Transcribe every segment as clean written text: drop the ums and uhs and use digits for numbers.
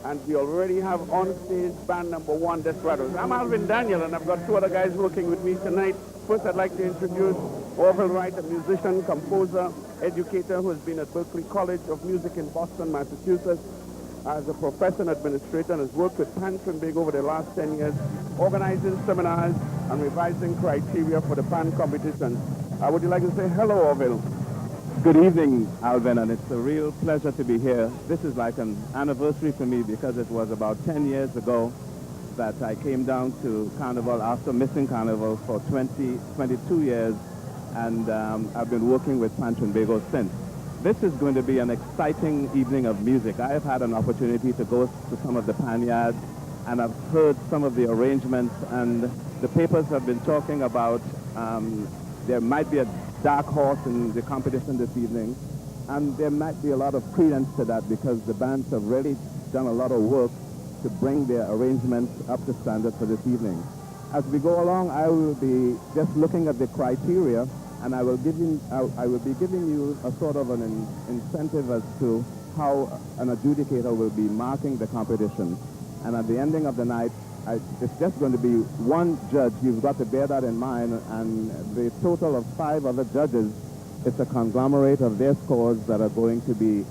And we already have on stage band number 1, Desperados. I'm Alvin Daniel, and I've got 2 other guys working with me tonight. First, I'd like to introduce Orville Wright, a musician, composer, educator who has been at Berklee College of Music in Boston, Massachusetts, as a professor and administrator, and has worked with Pan Trinbago over the last 10 years, organizing seminars and revising criteria for the Pan competitions. Would you like to say hello, Orville? Good evening, Alvin, and it's a real pleasure to be here. This is like an anniversary for me because it was about 10 years ago that I came down to Carnival after missing Carnival for 22 years, and I've been working with Pan Trinbago since. This is going to be an exciting evening of music. I have had an opportunity to go to some of the Pan yards, and I've heard some of the arrangements, and the papers have been talking about there might be a dark horse in the competition this evening, and there might be a lot of credence to that because the bands have really done a lot of work to bring their arrangements up to standard for this evening. As we go along, I will be just looking at the criteria, and I will be giving you a sort of an incentive as to how an adjudicator will be marking the competition. And at the ending of the night, it's just going to be one judge. You've got to bear that in mind. And the total of 5 other judges, it's a conglomerate of their scores that are going to be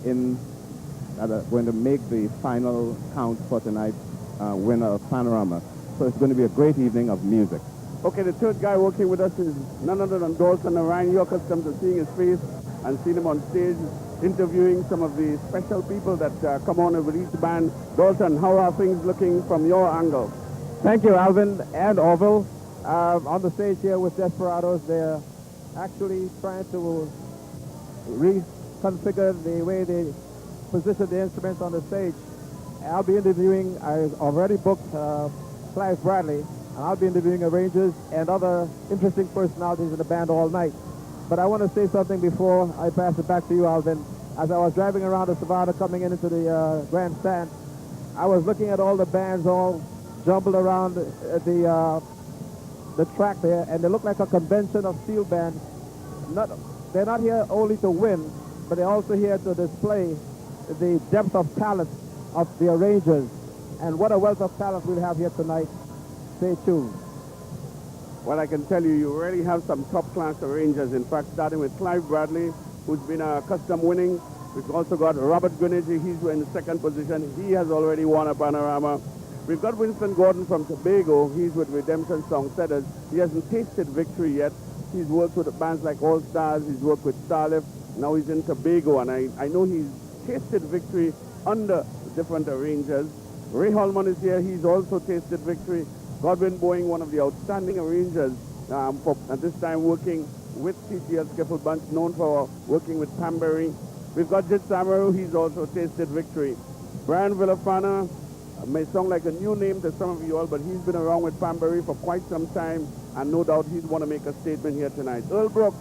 that are going to make the final count for tonight's winner of Panorama. So it's going to be a great evening of music. Okay, the third guy working with us is none other than Dalton Orion. You're accustomed to seeing his face and seeing him on stage, interviewing some of the special people that come on with each band. Dalton, how are things looking from your angle? Thank you, Alvin and Orville. On the stage here with Desperados, they're actually trying to reconfigure the way they position the instruments on the stage. I'll be interviewing, I already booked Clive Bradley, and I'll be interviewing arrangers and other interesting personalities in the band all night. But I want to say something before I pass it back to you, Alvin. As I was driving around the Savannah coming into the grandstand, I was looking at all the bands all jumbled around the track there, and they look like a convention of steel bands. They're not here only to win, but they're also here to display the depth of talent of the arrangers. And what a wealth of talent we'll have here tonight. Stay tuned. Well, I can tell you, you already have some top-class arrangers. In fact, starting with Clive Bradley, who's been a custom winning. We've also got Robert Guneji. He's in the second position. He has already won a Panorama. We've got Winston Gordon from Tobago. He's with Redemption Songsetters. He hasn't tasted victory yet. He's worked with bands like All Stars. He's worked with Starlift. Now he's in Tobago, and I know he's tasted victory under different arrangers. Reharmonization is here. He's also tasted victory. Godwin Boeing, one of the outstanding arrangers, at this time working with TTL Skiffle Bunch, known for working with Pambury. We've got Jit Samaru. He's also tasted victory. Brian Villafana may sound like a new name to some of you all, but he's been around with Pambury for quite some time, and no doubt he'd want to make a statement here tonight. Earl Brooks,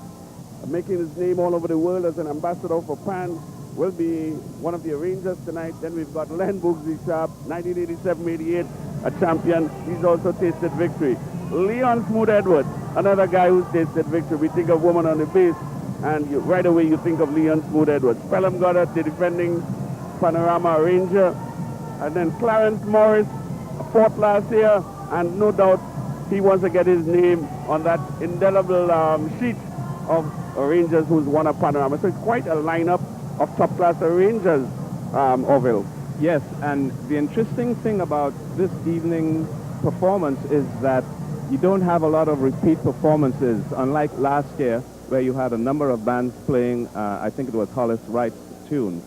making his name all over the world as an ambassador for Pan, will be one of the arrangers tonight. Then we've got Len Boogsy Sharp, 1987-88, a champion. He's also tasted victory. Leon Smooth Edwards, another guy who's tasted victory. We think of Woman on the Bass, and right away you think of Leon Smooth Edwards. Pelham Goddard, the defending Panorama arranger. And then Clarence Morris, fourth last year, and no doubt he wants to get his name on that indelible sheet of arrangers who's won a Panorama. So it's quite a lineup of top-class arrangers, Orville. Yes, and the interesting thing about this evening's performance is that you don't have a lot of repeat performances, unlike last year where you had a number of bands playing, I think it was Hollis Wright's tune.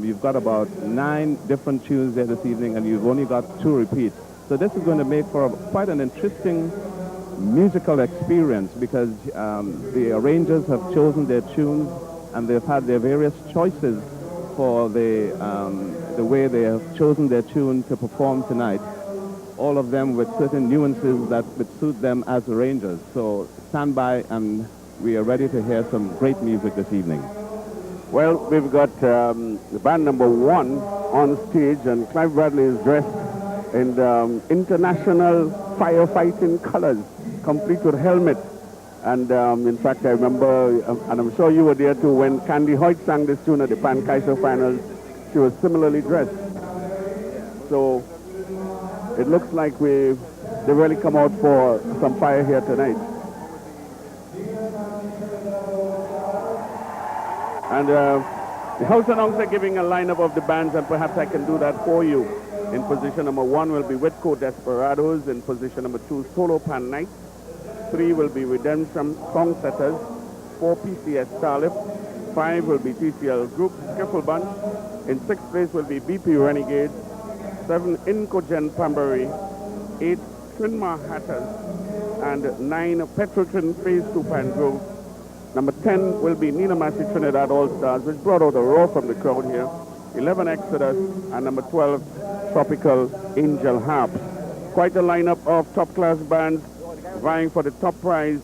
You've got about 9 different tunes there this evening, and you've only got 2 repeats. So this is going to make for quite an interesting musical experience because the arrangers have chosen their tunes, and they've had their various choices for the way they have chosen their tune to perform tonight. All of them with certain nuances that would suit them as arrangers. So stand by, and we are ready to hear some great music this evening. Well, we've got the band number 1 on stage, and Clive Bradley is dressed in international firefighting colors, complete with helmet. And in fact, I remember, and I'm sure you were there too, when Candy Hoyt sang this tune at the Pan Kaiser Finals, she was similarly dressed. So it looks like they really come out for some fire here tonight. And the house announcer giving a lineup of the bands, and perhaps I can do that for you. In position number 1 will be Whitco Desperados. In position number 2, Solo Pan Knights. 3 will be Redemption Songsetters. 4, PCS Starlift. 5 will be TCL Group Skiffle Band. In 6th place will be BP Renegades. 7, Incogen Pambury. 8, Trinmar Hatters. And 9, Petrotrin Phase 2 Pine Grove. Number 10 will be Nina Massey Trinidad All-Stars, which brought out a roar from the crowd here. 11, Exodus. And number 12, Tropical Angel Harps. Quite a lineup of top-class bands vying for the top prize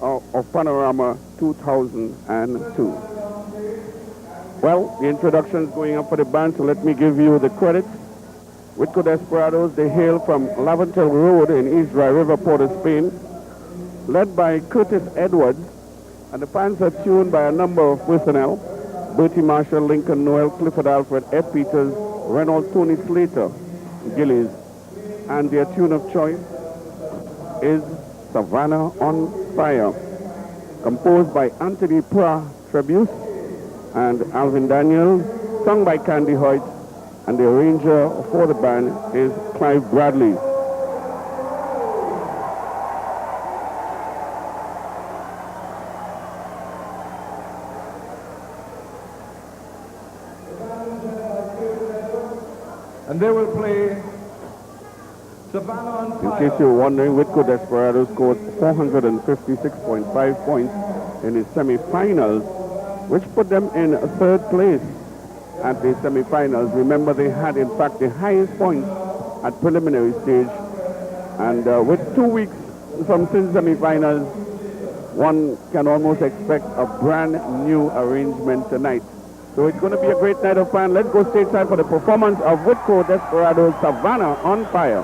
of Panorama 2002. Well, the introduction is going up for the band, so let me give you the credits. Whitco Desperados, they hail from Laventel Road in East Dry River, Port of Spain, led by Curtis Edwards, and the bands are tuned by a number of personnel: Bertie Marshall, Lincoln Noel, Clifford Alfred, Ed Peters, Reynolds, Tony Slater, Gillies, and their tune of choice is Savannah on Fire, composed by Anthony Trebus and Alvin Daniels, sung by Candy Hoyt, and the arranger for the band is Clive Bradley. And they will play Savannah on Fire. In case you're wondering, Whitco Desperados scored 456.5 points in his semi-finals, which put them in 3rd place at the semi-finals. Remember, they had, in fact, the highest points at preliminary stage. And with 2 weeks from since semi-finals, one can almost expect a brand new arrangement tonight. So it's going to be a great night of fun. Let's go stateside for the performance of Whitco Desperados' Savannah on Fire.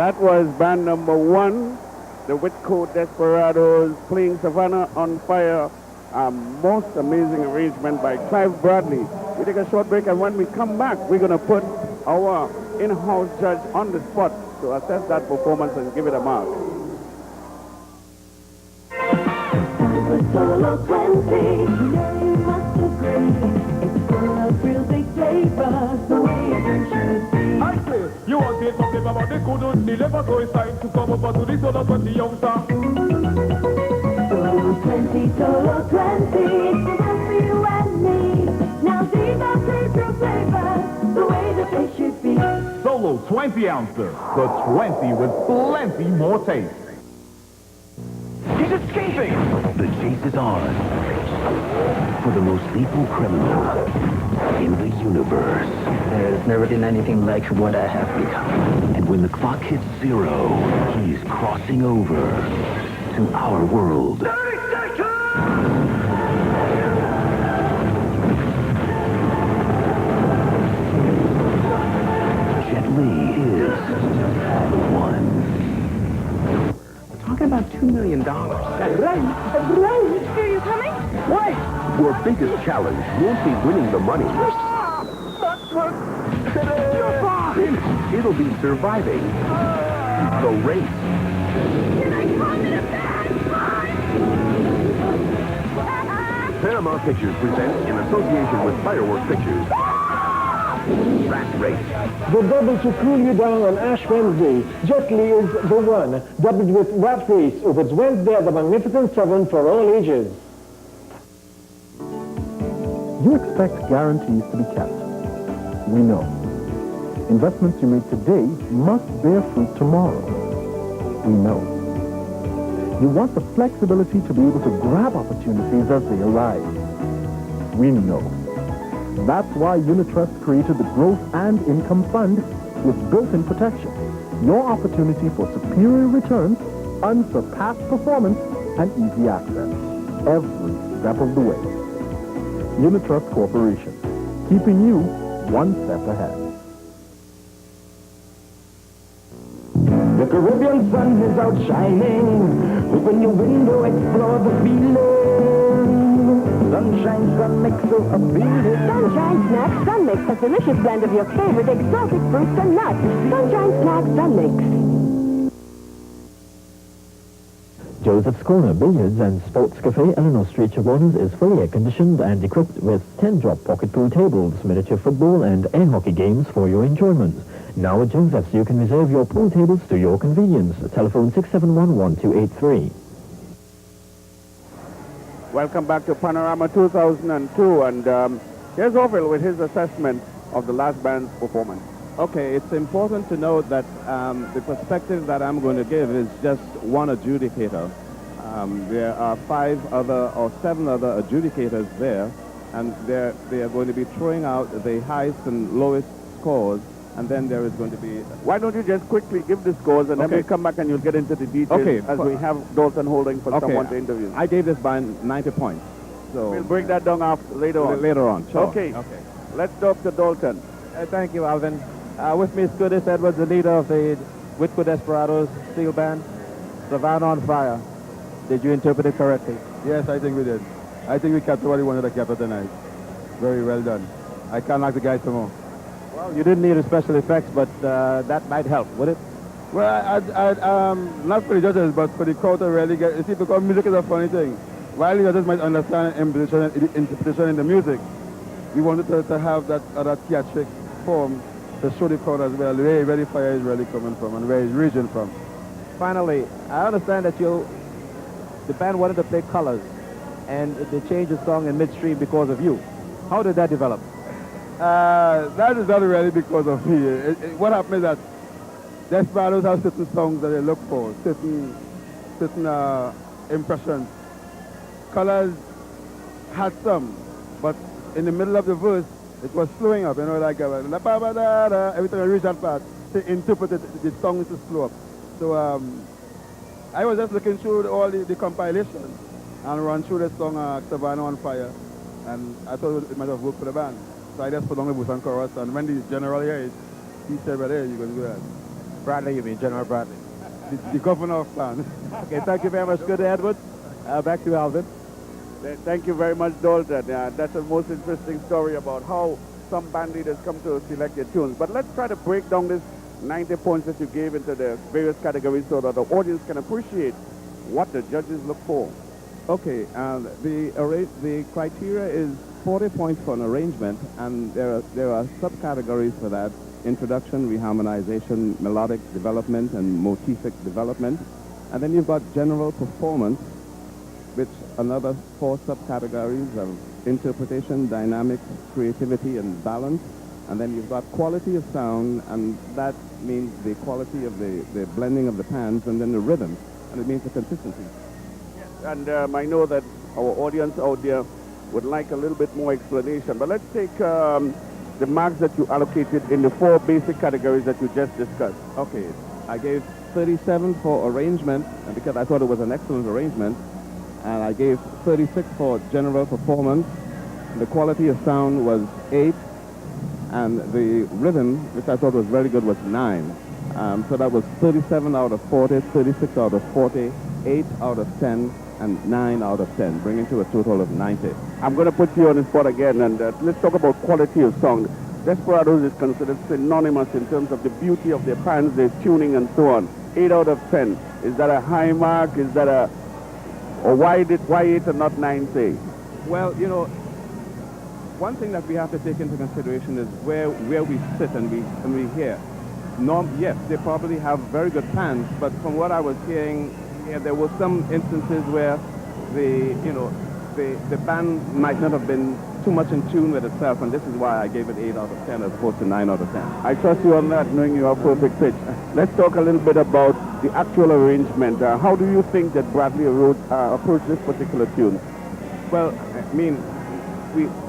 That was band number 1, the Whitcourt Desperados, playing Savannah on Fire. A most amazing arrangement by Clive Bradley. We take a short break, and when we come back, we're going to put our in-house judge on the spot to assess that performance and give it a mark. Solo 20, you must agree. It's full of real big flavor, the way it should be. I say, you want to hear something about the good, the never so it's time to come over to the Solo 20 youngster. Solo 20, Solo 20, it's the one for you and me. Now these are true flavors, the way the taste should be. Solo 20 ouncer, the 20 with plenty more taste. He's escaping! The chase is on for the most lethal criminal in the universe. There's never been anything like what I have become. And when the clock hits 0, he's crossing over to our world. 30 seconds! Jet Li is one. Talking about $2 million. That's right. Are you coming? Wait! Your biggest challenge won't be winning the money. It'll be surviving the race. Paramount Pictures presents, in association with Firework Pictures, Rat Race. The double to cool you down on Ash Wednesday. Jet Li is the one, doubled with Rat Race over its Wednesday at the Magnificent 7 for all ages. You expect guarantees to be kept. We know. Investments you make today must bear fruit tomorrow. We know. You want the flexibility to be able to grab opportunities as they arise. We know. That's why Unitrust created the Growth and Income Fund with built-in protection. Your opportunity for superior returns, unsurpassed performance, and easy access. Every step of the way. Unitrust Corporation, keeping you one step ahead. The Caribbean sun is out shining. Open your window, explore the feeling. Sunshine, sun mix so appealing. Sunshine Snacks Sun Mix, a delicious blend of your favorite exotic fruits and nuts. Sunshine Snacks Sun Mix. Joseph's Corner Billiards and Sports Cafe, Eleanor Street, Chabonas, is fully air-conditioned and equipped with 10-drop pocket pool tables, miniature football and air hockey games for your enjoyment. Now at Joseph's, you can reserve your pool tables to your convenience. Telephone 671-1283. Welcome back to Panorama 2002, and here's Orville with his assessment of the last band's performance. Okay, it's important to note that the perspective that I'm going to give is just one adjudicator. There are 5 other or 7 other adjudicators there, and they are going to be throwing out the highest and lowest scores, and then there is going to be... Why don't you just quickly give the scores, and then we'll come back and you'll get into the details as we have Dalton holding for someone to interview. I gave this band 90 points. So we'll break that down later on. Later on, sure. Okay. Let's talk to Dalton. Thank you, Alvin. With me is Curtis Edwards, the leader of the Whitcourt Desperados Steel Band. Savannah on Fire. Did you interpret it correctly? Yes, I think we did. I think we captured what we wanted to capture tonight. Very well done. I can't knock the guys some more. Well, you didn't need the special effects, but that might help, would it? Well, not for the judges, but for the crowd to really get... You see, because music is a funny thing. While the judges might understand interpretation in the music, we wanted to have that other theatric form to show the crowd as well where the fire is really coming from and where it's region from. Finally, I understand that the band wanted to play Colors, and they changed the song in midstream because of you. How did that develop? That is not really because of me. What happened is that Desperados have certain songs that they look for, certain impressions. Colors had some, but in the middle of the verse, it was slowing up, like every time I reach that part, to interpret it, the song is to slow up. So I was just looking through all the compilations and run through the song Savannah on Fire, and I thought it might have worked for the band. So I just put on the verse and chorus, and when the general heard it, he said, well, hey, you're going to do that. Bradley, you mean General Bradley. The governor of France. Okay, thank you very much. Good, Edward. Back to Alvin. Thank you very much, Dalton. That's the most interesting story about how some band leaders come to select their tunes. But let's try to break down this 90 points that you gave into the various categories so that the audience can appreciate what the judges look for. Okay, the criteria is 40 points for an arrangement, and there are subcategories for that: introduction, reharmonization, melodic development, and motific development. And then you've got general performance, which another 4 subcategories of interpretation, dynamics, creativity, and balance. And then you've got quality of sound, and that means the quality of the blending of the pans, and then the rhythm, and it means the consistency. And I know that our audience out there would like a little bit more explanation, but let's take the marks that you allocated in the 4 basic categories that you just discussed. Okay, I gave 37 for arrangement, because I thought it was an excellent arrangement, and I gave 36 for general performance. The quality of sound was 8, and the rhythm, which I thought was very good, was 9. So that was 37 out of 40, 36 out of 40, 8 out of 10, and 9 out of 10, bringing to a total of 90. I'm going to put you on the spot again, and let's talk about quality of sound. Desperados is considered synonymous in terms of the beauty of their pans, their tuning, and so on. 8 out of 10. Is that a high mark? Is that a... Or why 8 and not 9, say? Well, you know, one thing that we have to take into consideration is where we sit and we hear. Yes, they probably have very good pans, but from what I was hearing, there were some instances where the band might not have been too much in tune with itself, and this is why I gave it 8 out of 10 as opposed to 9 out of 10. I trust you on that, knowing you have perfect pitch. Let's talk a little bit about the actual arrangement. How do you think that Bradley approached this particular tune? Well, I mean,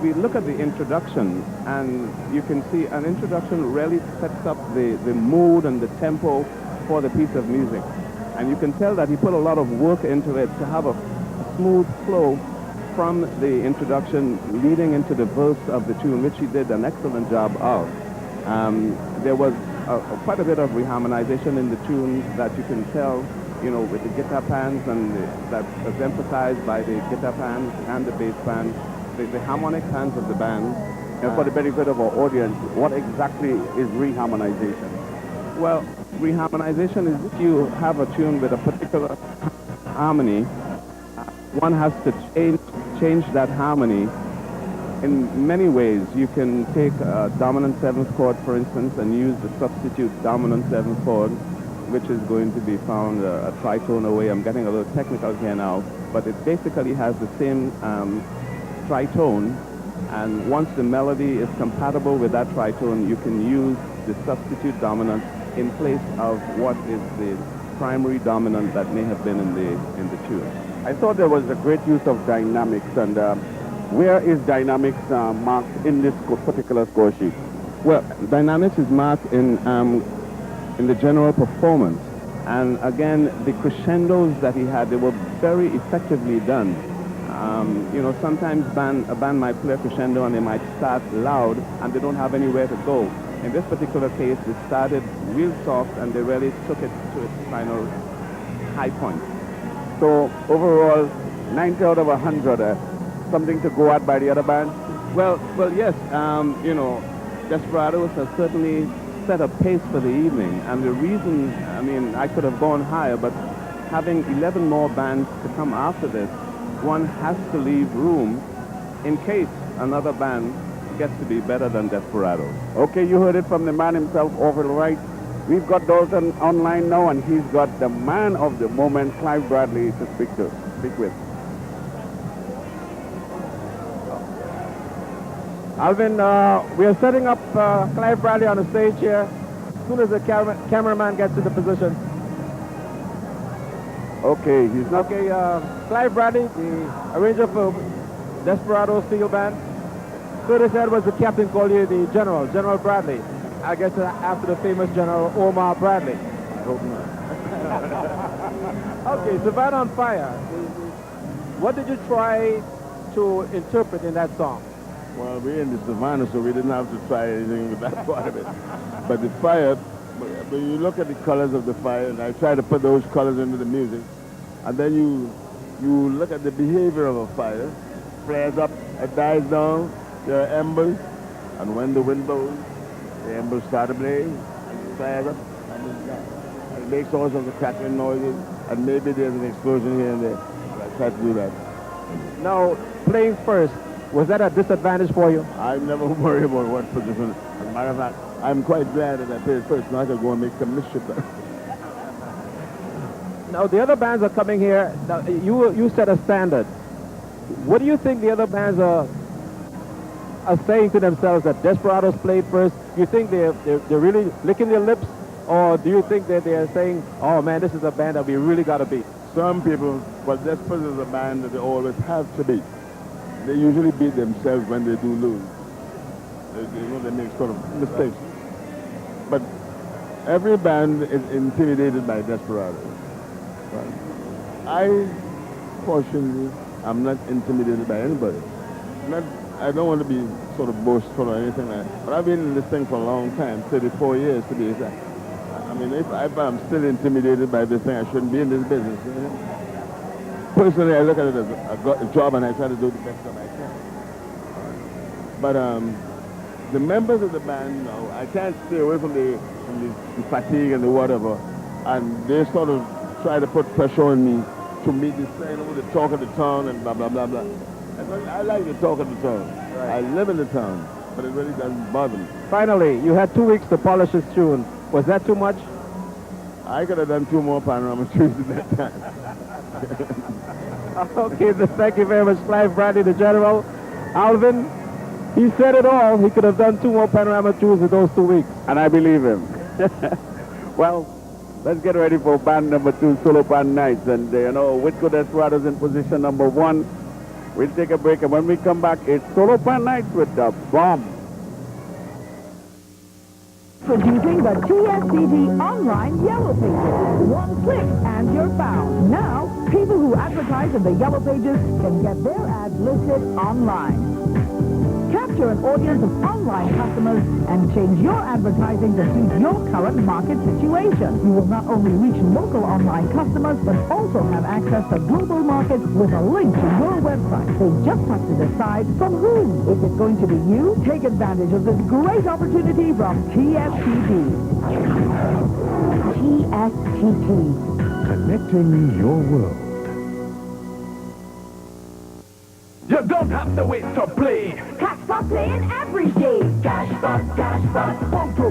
we look at the introduction, and you can see an introduction really sets up the mood and the tempo for the piece of music. And you can tell that he put a lot of work into it to have a smooth flow from the introduction leading into the verse of the tune, which he did an excellent job of. There was quite a bit of reharmonization in the tune that you can tell, you know, with the guitar pans, and that was emphasized by the guitar pans and the bass pans, the harmonic pans of the band. And for the benefit of our audience, what exactly is reharmonization? Well, reharmonization is if you have a tune with a particular harmony, one has to change that harmony in many ways. You can take a dominant 7th chord, for instance, and use the substitute dominant 7th chord, which is going to be found a tritone away. I'm getting a little technical here now, but it basically has the same tritone, and once the melody is compatible with that tritone, you can use the substitute dominant in place of what is the primary dominant that may have been in the tune. I thought there was a great use of dynamics, and where is dynamics marked in this particular score sheet? Well, dynamics is marked in the general performance, and again, the crescendos that he had, they were very effectively done. You know, sometimes a band might play a crescendo and they might start loud and they don't have anywhere to go. In this particular case, it started real soft and they really took it to its final high point. So overall, 90 out of 100, something to go at by the other band? Well, yes. You know, Desperados has certainly set a pace for the evening, and the reason, I mean, I could have gone higher, but having 11 more bands to come after this, one has to leave room in case another band gets to be better than Desperados. Okay, you heard it from the man himself, Orville Wright. We've got Dalton online now, and he's got the man of the moment, Clive Bradley, to speak with. Alvin, we are setting up Clive Bradley on the stage here. As soon as the cameraman gets into position. Okay, he's not... Okay, Clive Bradley, the arranger for Desperados Steel Band. Curtis Edwards, the captain, called you the General Bradley. I guess after the famous General Omar Bradley. I hope not. Okay, Savannah on Fire. What did you try to interpret in that song? Well, we're in the Savannah, so we didn't have to try anything with that part of it. But the fire, but you look at the colors of the fire, and I try to put those colors into the music, and then you look at the behavior of a fire. Flares up, it dies down, there are embers, and when the wind blows, the embers start to blaze, and it flares up, and it's gone. And it makes all sorts of crackling noises, and maybe there's an explosion here and there. And I try to do that. Now, playing first, was that a disadvantage for you? I never worry about what position. As a matter of fact, I'm quite glad that I played first. Now I can go and make some mischief. Now, the other bands are coming here. Now, you set a standard. What do you think the other bands are saying to themselves that Desperados played first? Do you think they're really licking their lips? Or do you think that they're saying, oh man, this is a band that we really got to beat? Some people, but Desperados is a band that they always have to beat. They usually beat themselves when they do lose. They make sort of mistakes. But every band is intimidated by Desperados. Right? I, fortunately, I'm not intimidated by anybody. I don't want to be sort of boastful or anything like that. But I've been in this thing for a long time, 34 years to be exact. I mean, if I'm still intimidated by this thing, I shouldn't be in this business. You know? Personally, I look at it as a job, and I try to do the best job I can. But the members of the band, no, I can't stay away from the fatigue and the whatever, and they sort of try to put pressure on me to meet this thing, the talk of the town and blah, blah, blah, blah. I like the talk of the town. Right. I live in the town, but it really doesn't bother me. Finally, you had 2 weeks to polish this tune. Was that too much? I could have done 2 more Panorama tunes at that time. Okay, thank you very much, Clive Bradley, the General. Alvin, he said it all. He could have done 2 more Panorama tunes in those 2 weeks. And I believe him. Well, let's get ready for band number 2, Solo Pan Nights. And, Whitco Desperados in position number 1. We'll take a break, and when we come back, it's Solo Pan Nights with the Bomb. Producing the TSCD online Yellow Pages. One click and you're found. Now, people who advertise in the Yellow Pages can get their ads listed online. Capture an audience of online customers and change your advertising to suit your current market situation. You will not only reach local online customers, but also have access to global markets with a link to your website. They just have to decide from whom. Is it going to be you? Take advantage of this great opportunity from TSTT. TSTT. Connecting your world. You don't have to wait to play. Cashbox playing every day. Cashbox, Cashbox. Bongo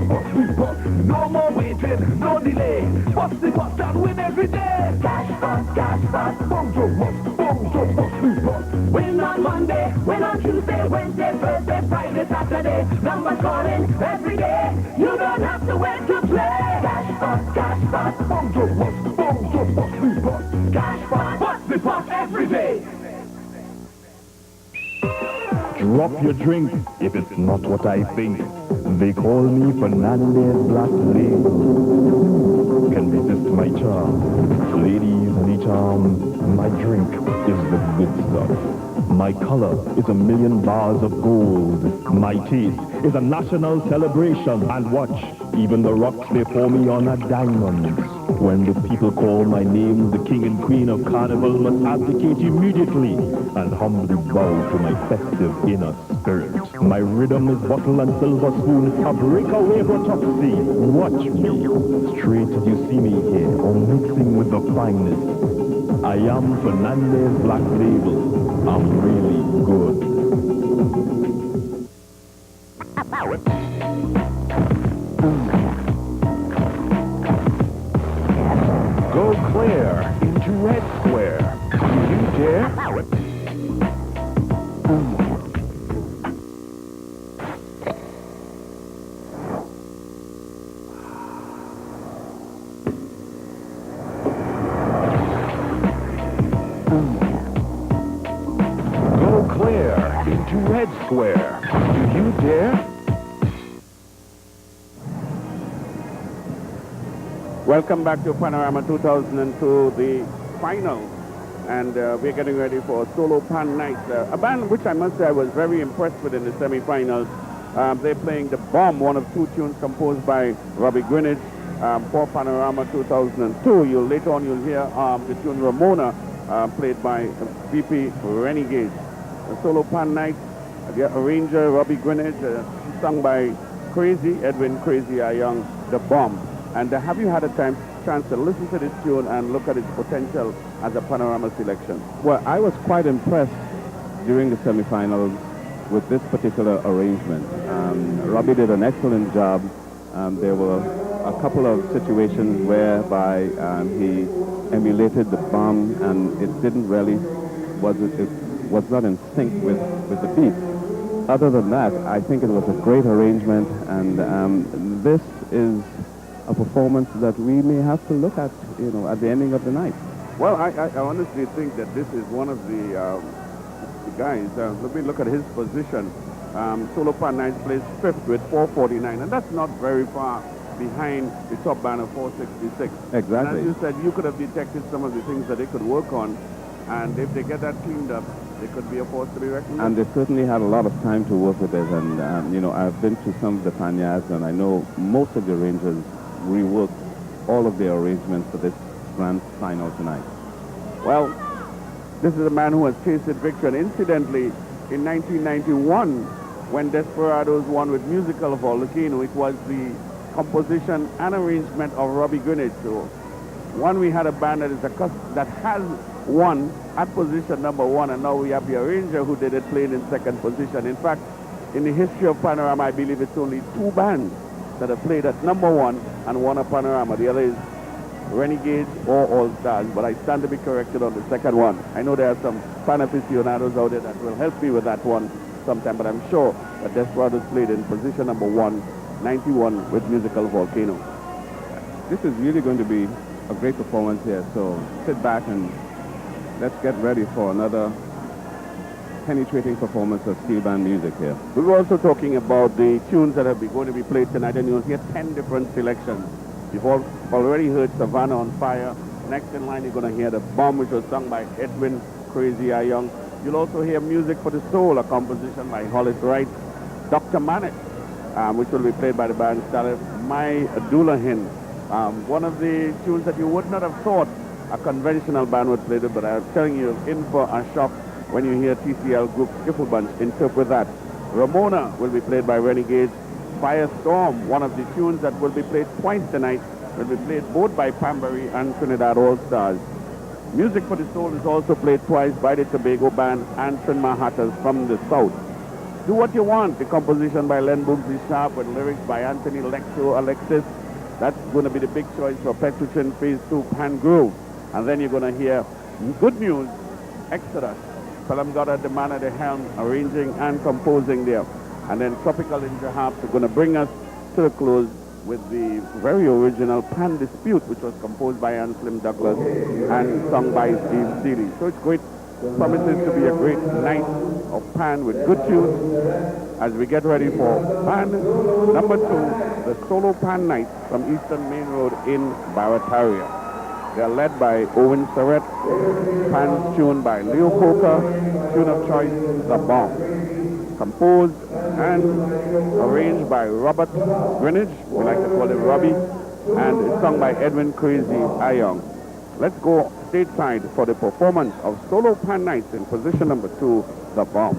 bus, we bust. No more waiting, no delay. Bust the bus and win every day. Cashbox, Cashbox. Bongo bus, we bust. Win on Monday, win on Tuesday, Wednesday, Thursday, Friday, Saturday. Numbers calling every day. You don't have to wait to play. Cashbox, Cashbox. Bongo bus, we bust. Cashbox. Bust the bus every day. Drop your drink if it's not what I think. They call me Fernandez Black Label. Can resist my charm. Ladies need charm. My drink is the good stuff. My color is 1,000,000 bars of gold. My taste is a national celebration. And watch, even the rocks they pour me on are diamonds. When the people call my name, the king and queen of carnival must abdicate immediately and humbly bow to my festive inner spirit. My rhythm is bottle and silver spoon, a breakaway autopsy. Watch me, straight as you see me here, or mixing with the finest. I am Fernandez Black Label. I'm really good. Go clear into Red Square. Do you dare? Go clear into Red Square. Do you dare? Welcome back to Panorama 2002, the final, and we're getting ready for Solo Pan Nights, a band which I must say I was very impressed with in the semi-finals. They're playing The Bomb, one of two tunes composed by Robbie Greenidge for Panorama 2002. Later on you'll hear the tune Ramona, played by VP Renegade. The solo pan night, the arranger Robbie Greenidge, sung by Crazy, Edwin Crazy Young, The Bomb. And have you had a chance to listen to this tune and look at its potential as a Panorama selection? Well, I was quite impressed during the semifinals with this particular arrangement. Robbie did an excellent job. There were a couple of situations whereby he emulated The Bomb, and it didn't really, it was not in sync with the beat. Other than that, I think it was a great arrangement, and this is a performance that we may have to look at, at the ending of the night. Well, I honestly think that this is one of the guys. Let me look at his position. Solo Pan Night plays fifth with 449, and that's not very far behind the top band of 466. Exactly. And as you said, you could have detected some of the things that they could work on, and if they get that cleaned up, they could be a force to be reckoned with. And they certainly had a lot of time to work with it, and I've been to some of the Panyas, and I know most of the arrangers reworked all of their arrangements for this grand final tonight. Well, this is a man who has tasted victory, and incidentally, in 1991, when Desperados won with Musical Volcano, it was the composition and arrangement of Robbie Greenidge. So, we had a band that has won at position number 1, and now we have the arranger who did it playing in second position. In fact, in the history of Panorama, I believe it's only 2 bands that have played at number 1 and won a Panorama. The other is Renegades or All Stars, but I stand to be corrected on the second one. I know there are some fan aficionados out there that will help me with that one sometime, but I'm sure that Desperados played in position number 1, 91 with Musical Volcano. This is really going to be a great performance here, so sit back and let's get ready for another penetrating performance of steel band music here. We were also talking about the tunes that are going to be played tonight, and you'll hear 10 different selections. You've already heard Savannah on Fire. Next in line, you're going to hear The Bomb, which was sung by Edwin Crazy Young. You'll also hear Music for the Soul, a composition by Orville Wright. Dr. Manet, which will be played by the band started My Doulahin. One of the tunes that you would not have thought a conventional band would play it, but I'm telling you, in for a shock when you hear TCL Group Skiffle Bunch interpret that. Ramona will be played by Renegades. Firestorm, one of the tunes that will be played twice tonight, will be played both by Pambury and Trinidad All Stars. Music for the Soul is also played twice by the Tobago Band and Trin Mahattas from the South. Do What You Want, the composition by Len Boogsy Sharp with lyrics by Anthony Lecto Alexis. That's going to be the big choice for Petrochin Phase 2 Pan Grove. And then you're going to hear Good News, Exodus, Phelim Goddard, the man at the helm, arranging and composing there. And then Tropical Ninja Harps are going to bring us to the close with the very original Pan Dispute, which was composed by Ann Slim Douglas and sung by Steve Seeley. So it's great, promises to be a great night of Pan with good tunes as we get ready for Pan number 2, the solo Pan night from Eastern Main Road in Barataria. They are led by Owen Surratt, Pan's tune by Leo Coker, tune of choice, The Bomb. Composed and arranged by Robert Greenidge, we like to call him Robbie, and it's sung by Edwin Crazy Young. Let's go stateside for the performance of Solo Pan Nights in position number 2, The Bomb.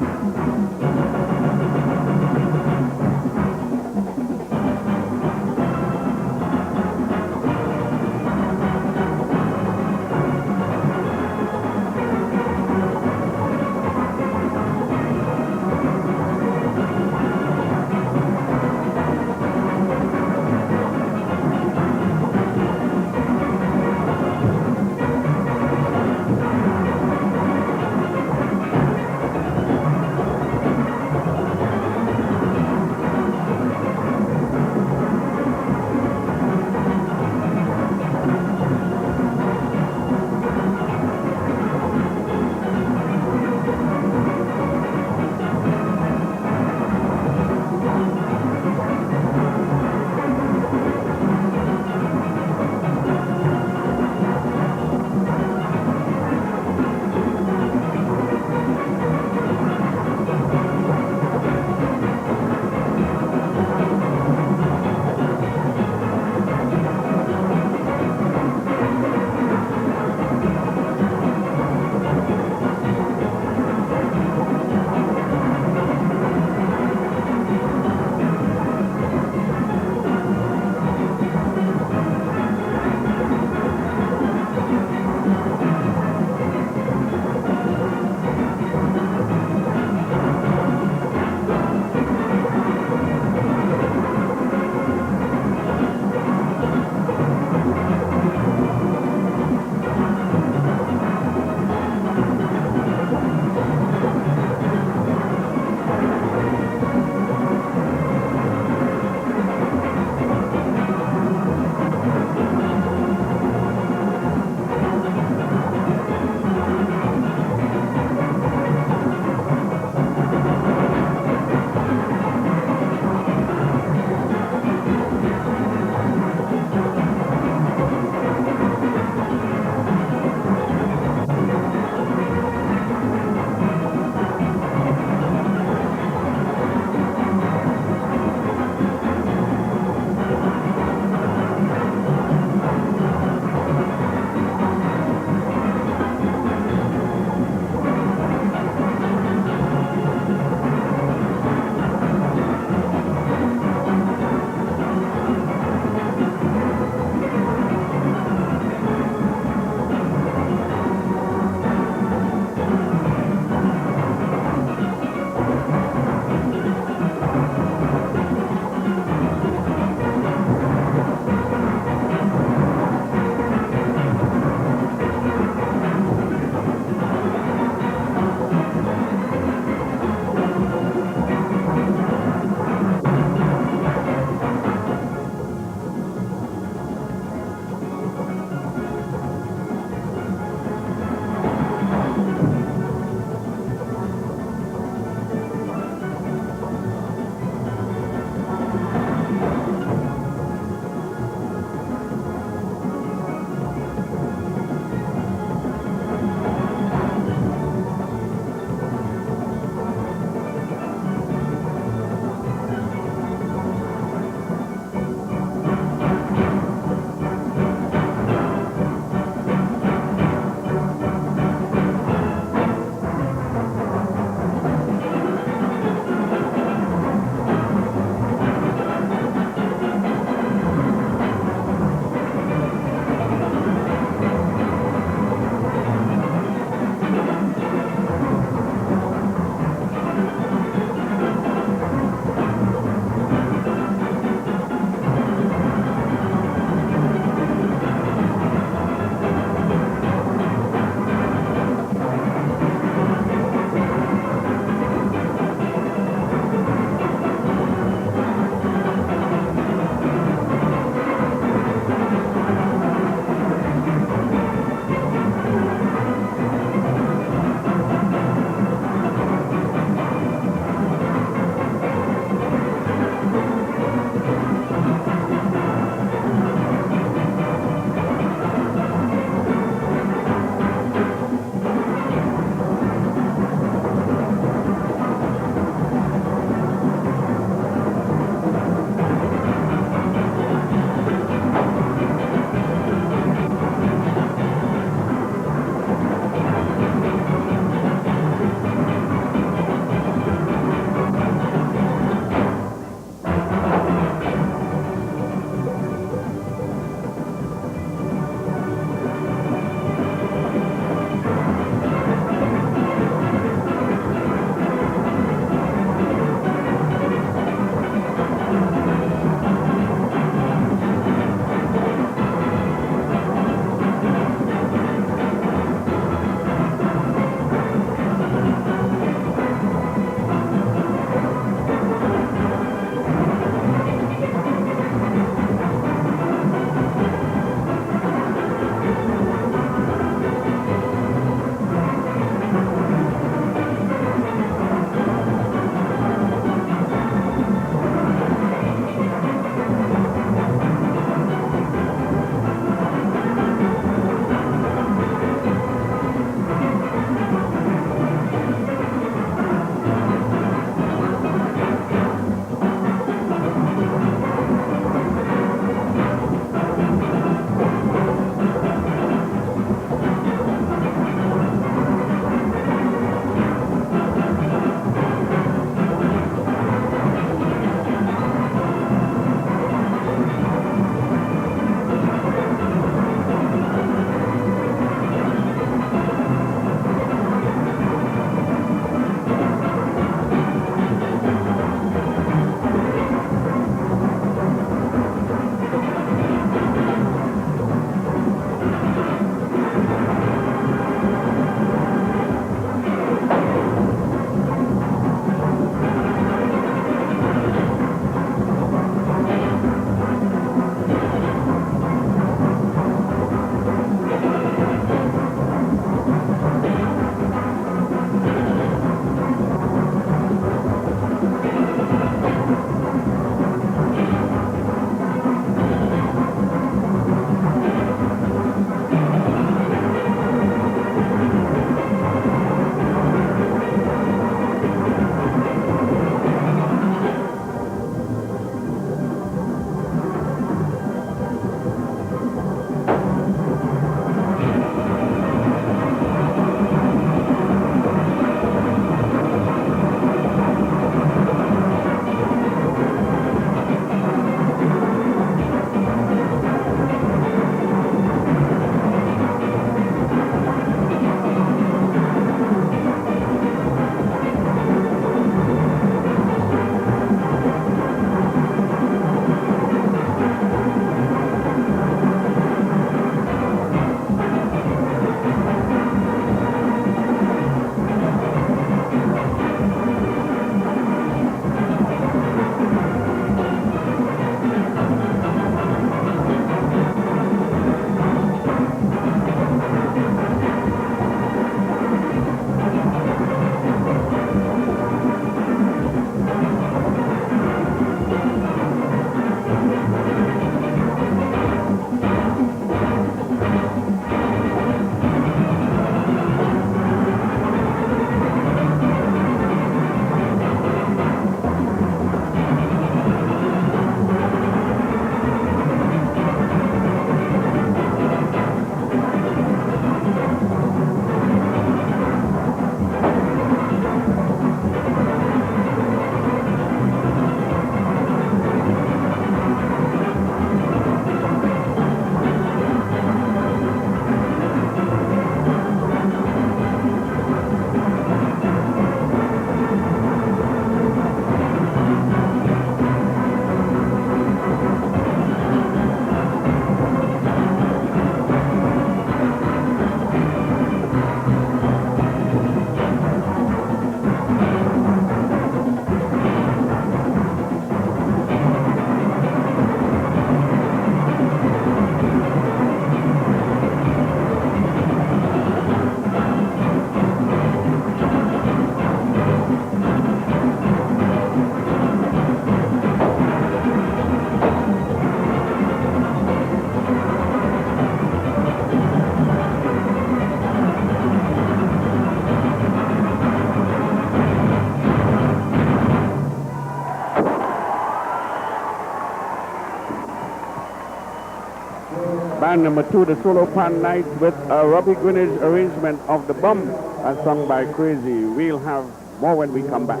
Band number 2, the Solo Pan Nights, with a Robbie Greenidge arrangement of The Bum, as sung by Crazy. We'll have more when we come back.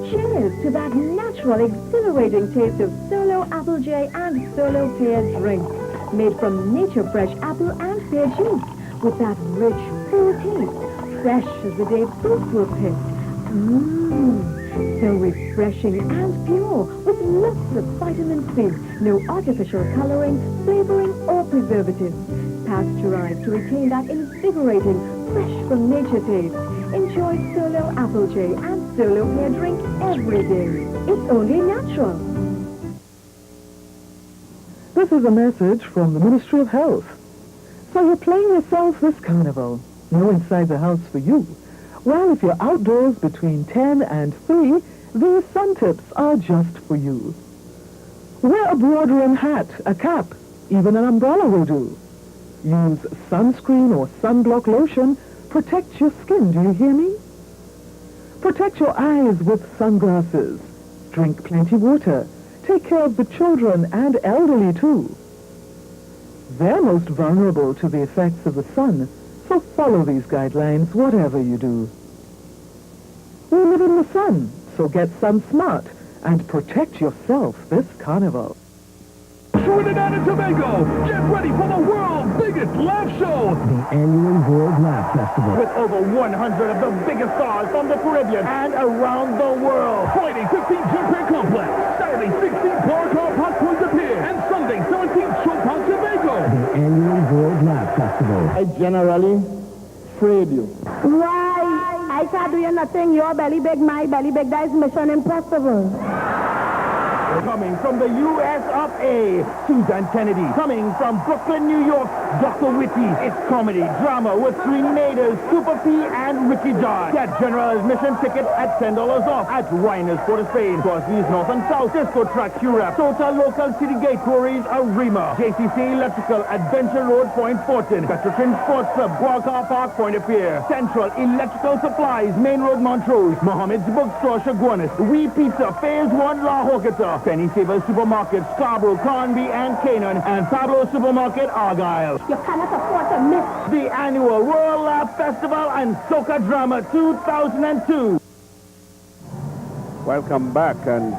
Cheers to that natural, exhilarating taste of Solo Apple J and Solo Pear drink, made from nature fresh apple and pear juice, with that rich, full taste, fresh as the day fruits were picked. So refreshing and pure, with lots of vitamin C, no artificial coloring, flavoring, or preservatives. Pasteurized to retain that invigorating, fresh from nature taste. Enjoy Solo Apple J and Solo Pear drink every day. It's only natural. This is a message from the Ministry of Health. So you're playing yourself this carnival. No inside the house for you. Well, if you're outdoors between 10 and 3, these sun tips are just for you. Wear a broad rim hat, a cap, even an umbrella will do. Use sunscreen or sunblock lotion. Protect your skin, do you hear me? Protect your eyes with sunglasses. Drink plenty water. Take care of the children and elderly too. They're most vulnerable to the effects of the sun, so follow these guidelines whatever you do. We live in the sun, so get sun smart and protect yourself this carnival. Trinidad and Tobago, get ready for the world's biggest laugh show. The annual World Laugh Festival. With over 100 of the biggest stars from the Caribbean and around the world. Friday, 15 Jumper Complex. Saturday, 16 Bar Hot Points Appear. And Sunday, 17 Chopin Tobago. The annual World Laugh Festival. I generally afraid you. Why? I can't do nothing. Your belly big, my belly big. That is mission impossible. Coming from the U.S. of A, Susan Kennedy. Coming from Brooklyn, New York, Dr. Whitty. It's comedy, drama with Sweeney Naders, Super P, and Ricky John. Get general admission ticket at $10 off at Rhiners, Port of Spain, Crosby's North and South, Disco Track, Curab, Total Local City Gate, Quarries, Arima, JCC Electrical, Adventure Road, Point Fortin, Petrotrin Sports Club, Car Park, Point of Pier, Central Electrical Supplies, Main Road, Montrose, Mohammed's Bookstore, Chaguanas, Wee Pizza, Phase 1, La Hogata, Penny Saver Supermarket, Scarborough, Cornby, and Canaan, and Pablo Supermarket, Argyle. You cannot afford to miss The annual World Laugh Festival and Soca Drama 2002. Welcome back, and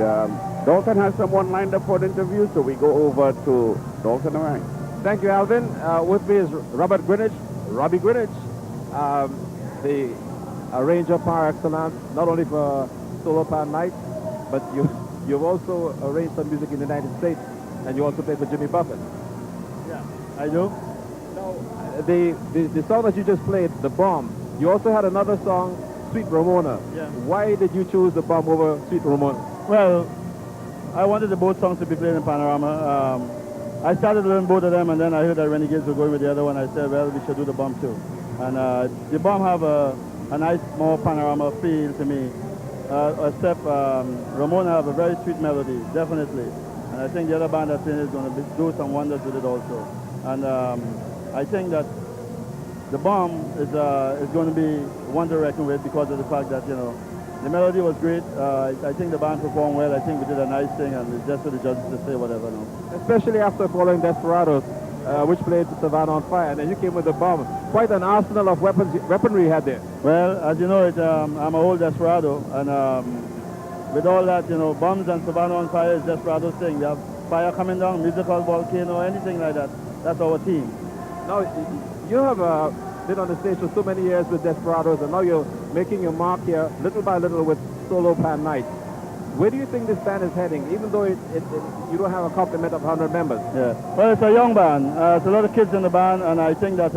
Dalton has someone lined up for the interview, so we go over to Dalton. All right. Thank you, Alvin. With me is Robbie Greenidge, the arranger par excellence, not only for Solo Pan Nights, but you've also arranged some music in the United States, and you also played for Jimmy Buffett. Yeah, I do. Now, the song that you just played, The Bomb, you also had another song, Sweet Ramona. Yeah. Why did you choose The Bomb over Sweet Ramona? Well, I wanted the both songs to be played in Panorama. I started learning both of them, and then I heard that Renegades were going with the other one. I said, well, we should do The Bomb too. And The Bomb have a nice, more Panorama feel to me. Except Ramona have a very sweet melody, definitely. And I think the other band that's in is going to do some wonders with it also. And I think that The Bomb is going to be one to reckon with because of the fact that, you know, the melody was great. I think the band performed well. I think we did a nice thing, and it's just for the judges to say whatever now. Especially after following Desperados, which played Savannah on Fire, and then you came with The Bomb. Quite an arsenal of weaponry you had there. Well, as you know, I'm an old Desperado, and with all that, you know, bombs and Savannah on Fire is Desperado's thing. We have fire coming down, musical volcano, anything like that. That's our team. Now, you have been on the stage for so many years with Desperados, and now you're making your mark here, little by little, with Solo Pan Nights. Where do you think this band is heading, even though you don't have a complement of 100 members? Yeah. Well, it's a young band. It's a lot of kids in the band, and I think that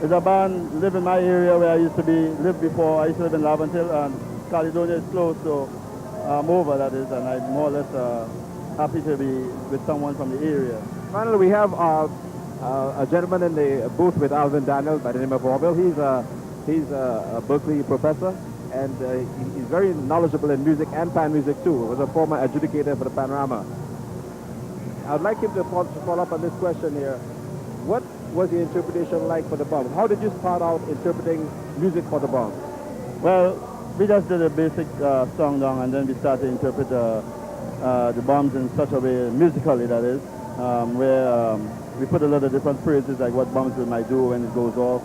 it's a band live in my area where I used to live before. I used to live in Laventille, and Caledonia is close, so I'm over, that is, and I'm more or less happy to be with someone from the area. Finally, we have a gentleman in the booth with Alvin Daniel by the name of Orville. He's a Berkeley professor, and he's very knowledgeable in music and pan music too. He was a former adjudicator for the Panorama. I'd like him to follow up on this question here. What was the interpretation like for The Bomb? How did you start out interpreting music for The Bomb? Well, we just did a basic song down, and then we started to interpret the bombs in such a way, musically that is, where we put a lot of different phrases like what bombs might do when it goes off,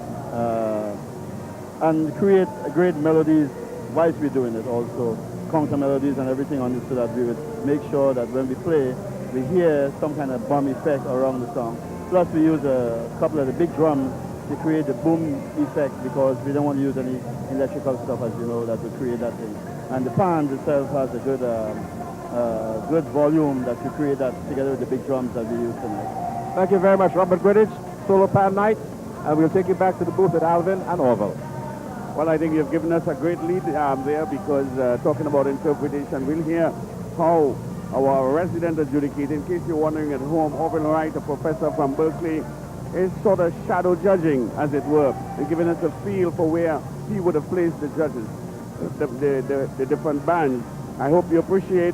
and create great melodies whilst we're doing it also, counter melodies and everything on it, so that we would make sure that when we play, we hear some kind of bomb effect around the song. Plus we use a couple of the big drums to create the boom effect, because we don't want to use any electrical stuff, as you know, that will create that thing. And the pan itself has a good volume that will create that together with the big drums that we use tonight. Thank you very much, Robert Greenwich, Solo Pan Night, and we'll take you back to the booth at Alvin and Orville. Well, I think you've given us a great lead there, because talking about interpretation, we'll hear how our resident adjudicator, in case you're wondering at home, Orville Wright, a professor from Berkeley, is sort of shadow judging, as it were, and giving us a feel for where he would have placed the judges, the different bands. I hope you appreciate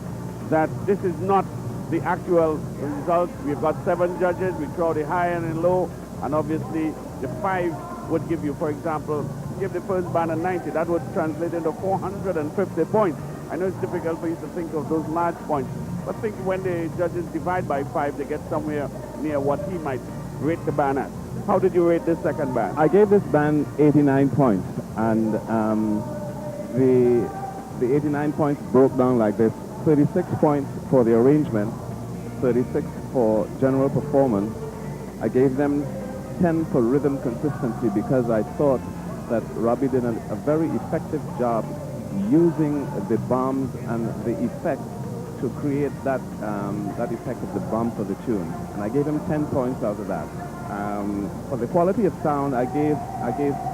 that this is not the actual result. We've got 7 judges. We throw the high and the low, and obviously the 5 would give you, for example, give the first band a 90. That would translate into 450 points. I know it's difficult for you to think of those large points, but think when the judges divide by 5, they get somewhere near what he might rate the band at. How did you rate this second band? I gave this band 89 points, and the 89 points broke down like this: 36 points for the arrangement, 36 for general performance. I gave them 10 for rhythm consistency, because I thought that Robbie did a very effective job using the bombs and the effect to create that effect of the bomb for the tune. And I gave him 10 points out of that. For the quality of sound, I gave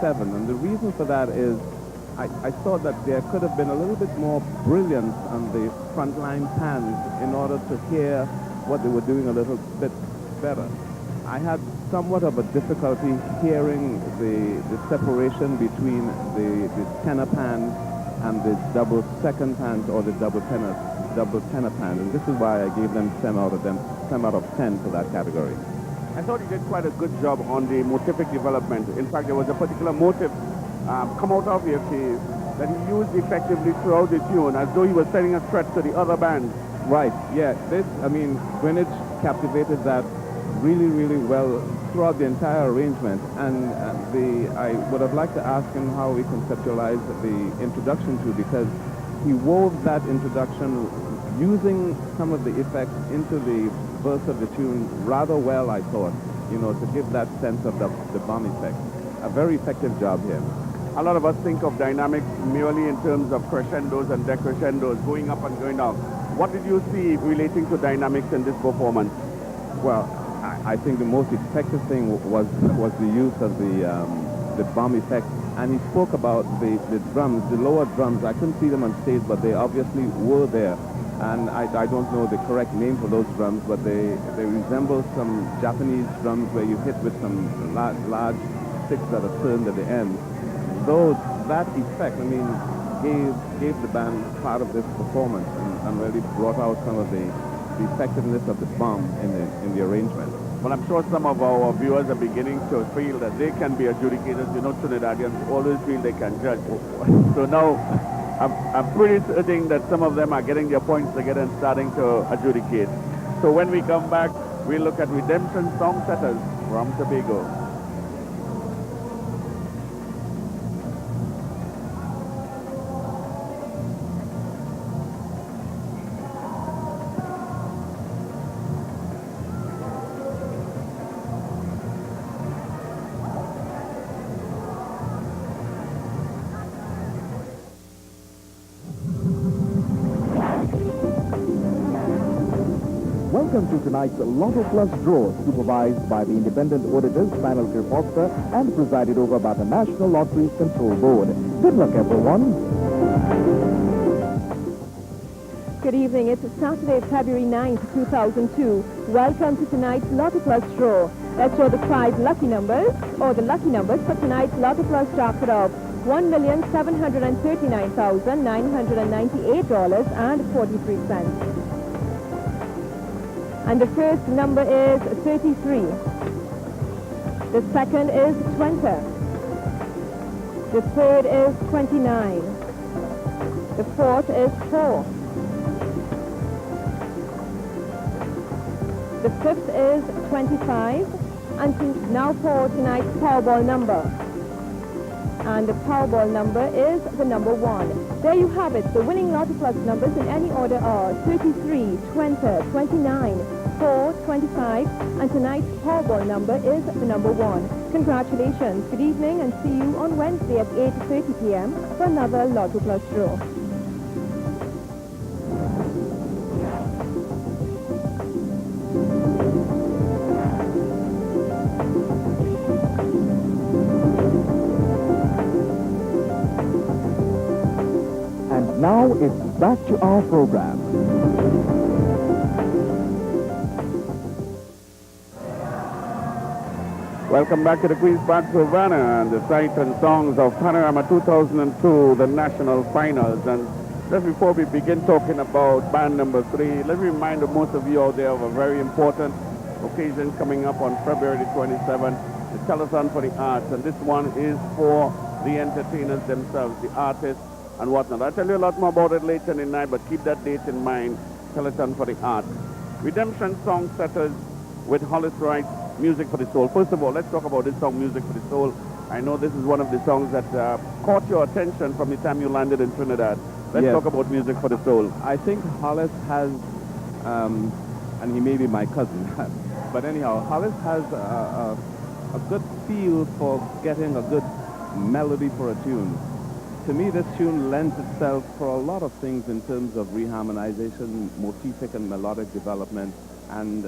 7, and the reason for that is I thought that there could have been a little bit more brilliance on the frontline pans in order to hear what they were doing a little bit better. I had somewhat of a difficulty hearing the separation between the tenor pan and the double second pans, or the double tenor pan, and this is why I gave them 10 out of 10 for that category. I thought you did quite a good job on the motivic development. In fact, there was a particular motive come out of the octave that he used effectively throughout the tune, as though he was setting a threat to the other bands. Right, yeah. Greenwich captivated that really, really well throughout the entire arrangement, and I would have liked to ask him how he conceptualized the introduction to, because he wove that introduction using some of the effects into the verse of the tune rather well, I thought, to give that sense of the bomb effect. A very effective job here. A lot of us think of dynamics merely in terms of crescendos and decrescendos, going up and going down. What did you see relating to dynamics in this performance? Well, I think the most effective thing was the use of the bomb effect. And he spoke about the drums, the lower drums. I couldn't see them on stage, but they obviously were there. And I don't know the correct name for those drums, but they resemble some Japanese drums where you hit with some large sticks that are turned at the end. Though that effect, gave the band part of this performance, and really brought out some of the effectiveness of the bomb in the arrangement. Well, I'm sure some of our viewers are beginning to feel that they can be adjudicators. Trinidadians always feel they can judge. So now, I'm pretty certain that some of them are getting their points together and starting to adjudicate. So when we come back, we'll look at Redemption Song Setters from Tobago. Welcome to tonight's Lotto Plus draw, supervised by the independent auditors, Panel Foster, and presided over by the National Lotteries Control Board. Good luck, everyone. Good evening. It's Saturday, February 9th, 2002. Welcome to tonight's Lotto Plus draw. Let's draw the 5 lucky numbers, or the lucky numbers for tonight's Lotto Plus jackpot of $1,739,998.43. And the first number is 33. The second is 20. The third is 29. The fourth is 4. The fifth is 25. And now for tonight's Powerball number. And the Powerball number is the number 1. There you have it. The winning Lotto Plus numbers in any order are 33, 20, 29, 4, 25. And tonight's Powerball number is the number 1. Congratulations. Good evening and see you on Wednesday at 8:30 p.m. for another Lotto Plus draw. Now it's back to our program. Welcome back to the Queen's Park Savannah and the sights and songs of Panorama 2002, the national finals. And just before we begin talking about band number 3, let me remind most of you out there of a very important occasion coming up on February 27th, the Telethon for the Arts. And this one is for the entertainers themselves, the artists, and whatnot. I'll tell you a lot more about it later in the night, but keep that date in mind. Telethon for the Arts. Redemption Song Setters with Orville Wright, Music for the Soul. First of all, let's talk about this song, Music for the Soul. I know this is one of the songs that caught your attention from the time you landed in Trinidad. Let's talk about Music for the Soul. I think Hollis has, and he may be my cousin, but anyhow, Hollis has a good feel for getting a good melody for a tune. To me, this tune lends itself for a lot of things in terms of reharmonization, motivic and melodic development, and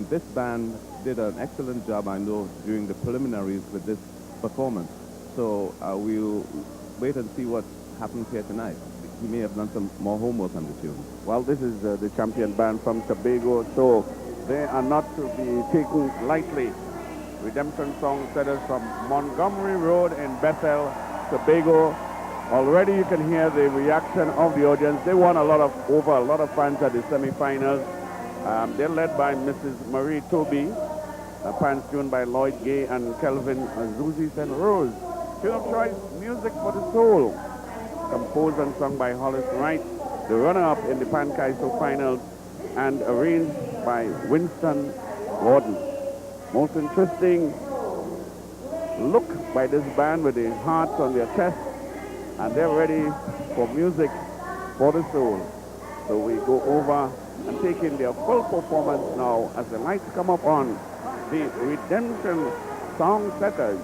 this band did an excellent job, I know, during the preliminaries with this performance. So we'll wait and see what happens here tonight. He may have done some more homework on the tune. Well, this is the champion band from Tobago, so they are not to be taken lightly. Redemption Song Setters from Montgomery Road in Bethel, Tobago. Already you can hear the reaction of the audience. They won a lot of fans at the semi-finals. They're led by Mrs. Marie Toby, fans tuned by Lloyd Gay and Kelvin Zuzi St. Rose. Tune of choice, Music for the Soul, composed and sung by Orville Wright, the runner-up in the Pan Kaiso finals, and arranged by Winston Gordon. Most interesting look by this band with the hearts on their chest, and they're ready for Music for the Soul. So we go over and take in their full performance now as the lights come up on the Redemption Song Setters.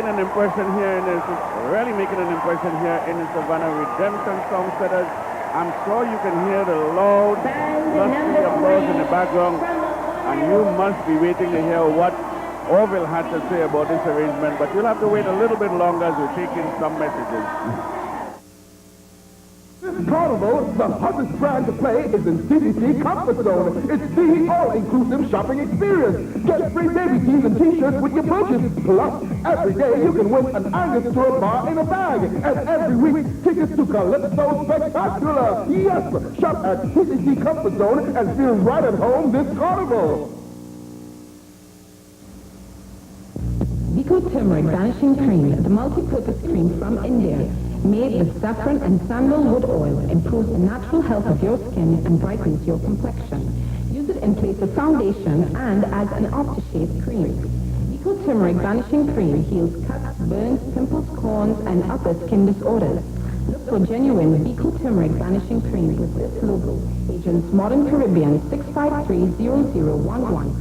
making an impression here in this, really making an impression here in the Savannah Redemption Songsetters. I'm sure you can hear the loud, lusty applause in the background, and you must be waiting to hear what Orville had to say about this arrangement, but you'll have to wait a little bit longer as we take in some messages. This carnival, the hottest brand to play is in CDC Comfort Zone. It's the all-inclusive shopping experience. Get free baby tees and t-shirts with your purchase. Plus, every day you can win an Angus Tour bar in a bag. And every week, tickets to Calypso Spectacular. Yes, shop at CDC Comfort Zone and feel right at home this carnival. Vico Turmeric Vanishing Cream, the multi-purpose cream from India. Made with saffron and sandalwood oil, improves the natural health of your skin and brightens your complexion. Use it in place of foundation and as an aftershave cream. Vico Turmeric Vanishing Cream heals cuts, burns, pimples, corns, and other skin disorders. Look for genuine Vico Turmeric Vanishing Cream with this logo. Agents Modern Caribbean 653-0011.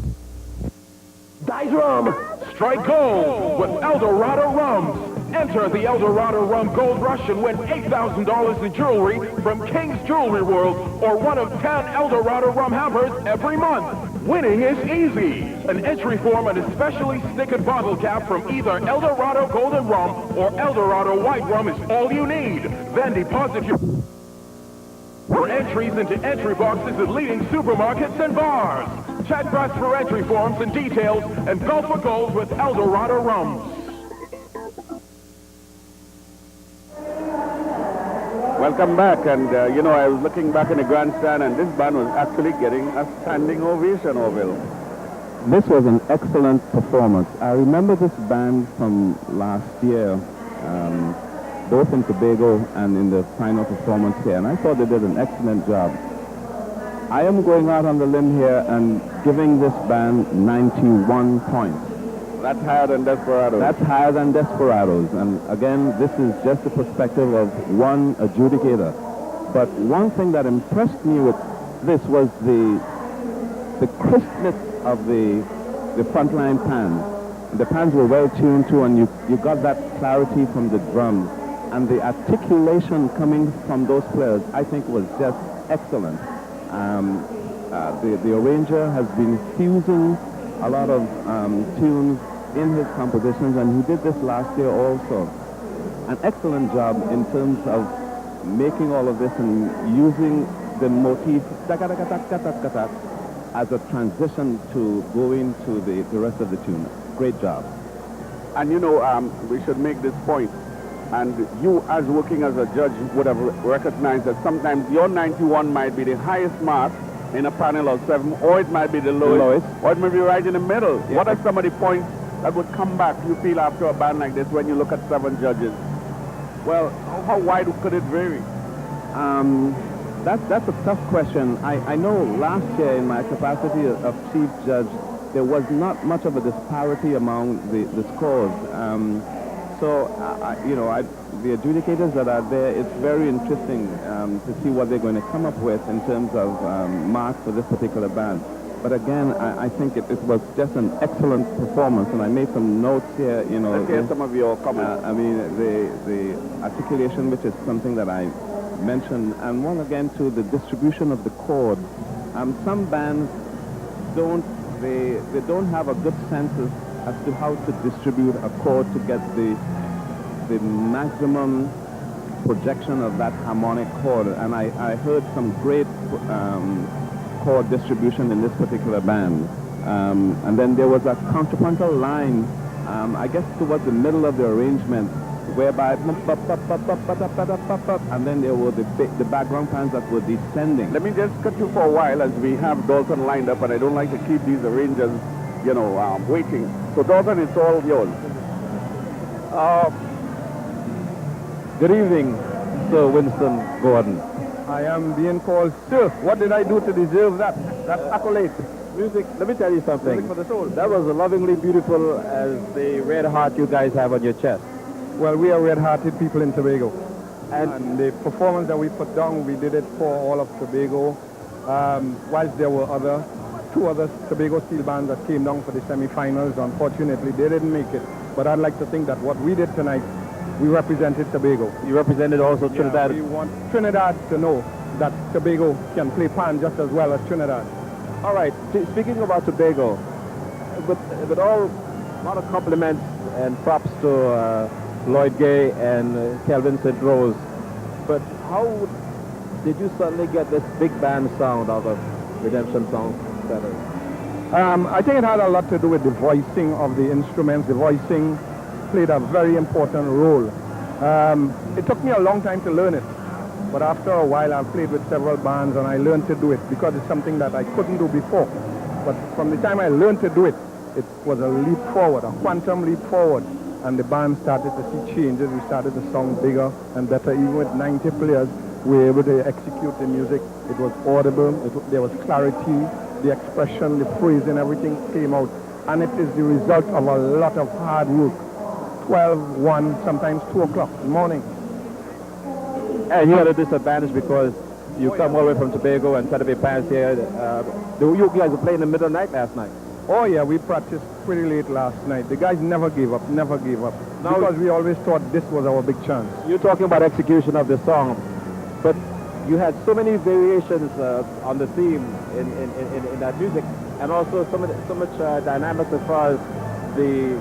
Dice Rum, strike gold with Eldorado Rums. Enter the Eldorado Rum Gold Rush and win $8,000 in jewelry from King's Jewelry World or one of 10 Eldorado Rum hampers every month. Winning is easy. An entry form and a specially stickered bottle cap from either Eldorado Golden Rum or Eldorado White Rum is all you need. Then deposit your entries into entry boxes at leading supermarkets and bars. Chat us for entry forms and details and go for gold with Eldorado Rums. Welcome back, and you know, I was looking back in the grandstand, and this band was actually getting a standing ovation, Orville. This was an excellent performance. I remember this band from last year, both in Tobago and in the final performance here, and I thought they did an excellent job. I am going out on the limb here and giving this band 91 points. That's higher than Desperados. That's higher than Desperados. And again, this is just the perspective of one adjudicator. But one thing that impressed me with this was the crispness of the frontline pans. The pans were well tuned to, and you got that clarity from the drums. And the articulation coming from those players, I think, was just excellent. The arranger has been fusing a lot of tunes in his compositions, and he did this last year also. An excellent job in terms of making all of this and using the motif as a transition to go into the rest of the tune. Great job. And you know, we should make this point, and you as working as a judge would have recognized that sometimes your 91 might be the highest mark in a panel of 7, or it might be the lowest, or it may be right in the middle. Yeah. What are some of the points that would come back, you feel, after a band like this when you look at 7 judges? Well, how wide could it vary? That's a tough question. I know last year in my capacity of chief judge, there was not much of a disparity among the scores. You know, the adjudicators that are there, it's very interesting to see what they're going to come up with in terms of marks for this particular band. But again, I think it was just an excellent performance, and I made some notes here, you know. Let's hear some of your comments. I mean, the articulation, which is something that I mentioned, and one again to the distribution of the chords. Some bands don't have a good sense as to how to distribute a chord to get the maximum projection of that harmonic chord, and I heard some great chord distribution in this particular band. And then there was a contrapuntal line, I guess towards the middle of the arrangement, whereby and then there were the background pans that were descending. Let me just cut you for a while as we have Dalton lined up, and I don't like to keep these arrangers, you know, waiting. So Dalton, it's all yours. Good evening, Sir Winston Gordon. I am being called Sir. What did I do to deserve that accolade? Music, let me tell you something. Music for the soul. That was as lovingly beautiful as the red heart you guys have on your chest. Well, we are red-hearted people in Tobago. And the performance that we put down, we did it for all of Tobago. Whilst there were two other Tobago steel bands that came down for the semi-finals, unfortunately, they didn't make it. but I'd like to think that what we did tonight, we represented Tobago. You represented also Trinidad. We want Trinidad to know that Tobago can play pan just as well as Trinidad. All right, speaking about Tobago, with all a lot of compliments and props to Lloyd Gay and Kelvin St. Rose, but how did you suddenly get this big band sound out of Redemption Song Center? I think it had a lot to do with the voicing of the instruments. The voicing played a very important role. It took me a long time to learn it, but after a while I played with several bands and I learned to do it because it's something that I couldn't do before. But from the time I learned to do it, it was a leap forward, a quantum leap forward, and the band started to see changes. We started to sound bigger and better. Even with 90 players, we were able to execute the music. It was audible, there was clarity, the expression, the phrasing, everything came out. And it is the result of a lot of hard work. 12, 1, sometimes 2 o'clock in the morning. And you had a disadvantage because you come all the way from Tobago and Saturday pants here. You guys were playing in the middle of the night last night. Oh yeah, we practiced pretty late last night. The guys never gave up. Because we always thought this was our big chance. You're talking about execution of the song, but you had so many variations on the theme in that music, and also so much dynamics as far as the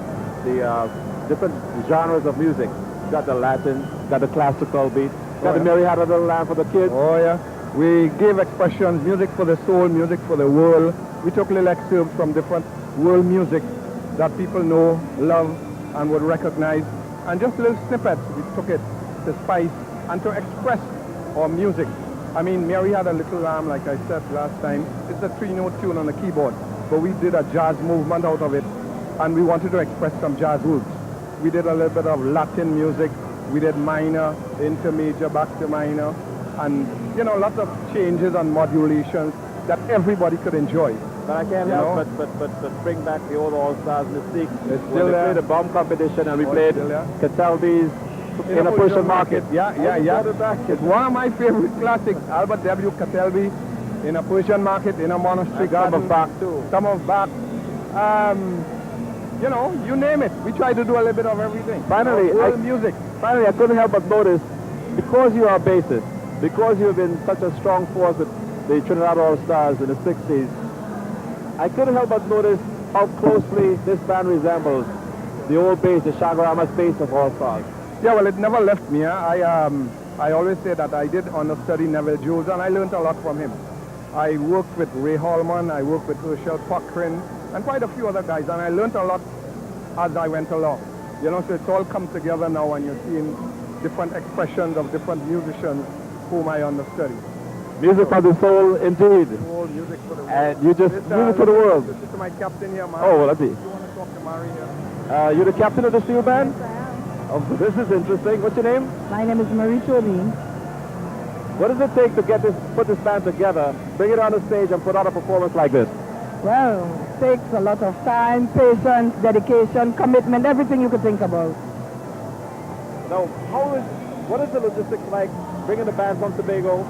different genres of music. You got the Latin, got the classical beat, got the Mary Had a Little Lamb for the kids. Oh yeah, we gave expressions, music for the soul, music for the world. We took little excerpts from different world music that people know, love, and would recognize, and just little snippets. We took it to spice and to express our music. I mean, Mary Had a Little Lamb, like I said last time, it's a 3-note tune on the keyboard, but we did a jazz movement out of it, and we wanted to express some jazz roots. We did a little bit of Latin music. We did minor into major, back to minor, and lots of changes and modulations that everybody could enjoy. But I can't help but bring back the old All-Stars Mystique. It's when still we there. played a bomb competition and we played Catalby's in a Persian market. Yeah. It's one of my favorite classics. Albert W. Catalby in a Persian market, in a monastery garden. Some of Bach. You name it. We try to do a little bit of everything. Finally, I couldn't help but notice, because you are a bassist, because you've been such a strong force with the Trinidad All-Stars in the 60s, I couldn't help but notice how closely this band resembles the old bass, the Shagarama's bass of All-Stars. Yeah, well, it never left me. I always say that I did understudy Neville Jules, and I learned a lot from him. I worked with Reharmonization, I worked with Herschel Cochran, and quite a few other guys, and I learned a lot as I went along. So it's all come together now, and you're seeing different expressions of different musicians whom I understudy. Music for the soul, indeed. Music for the world. And you just move it for the world. This is my captain here, Mari. Oh, well, let's see. You want to talk to Mari here? You're the captain of the steel band? Oh, this is interesting. What's your name? My name is Marie Tobin. What does it take to put this band together, bring it on the stage, and put on a performance like this? Well, it takes a lot of time, patience, dedication, commitment, everything you could think about. Now, what is the logistics like bringing the band from Tobago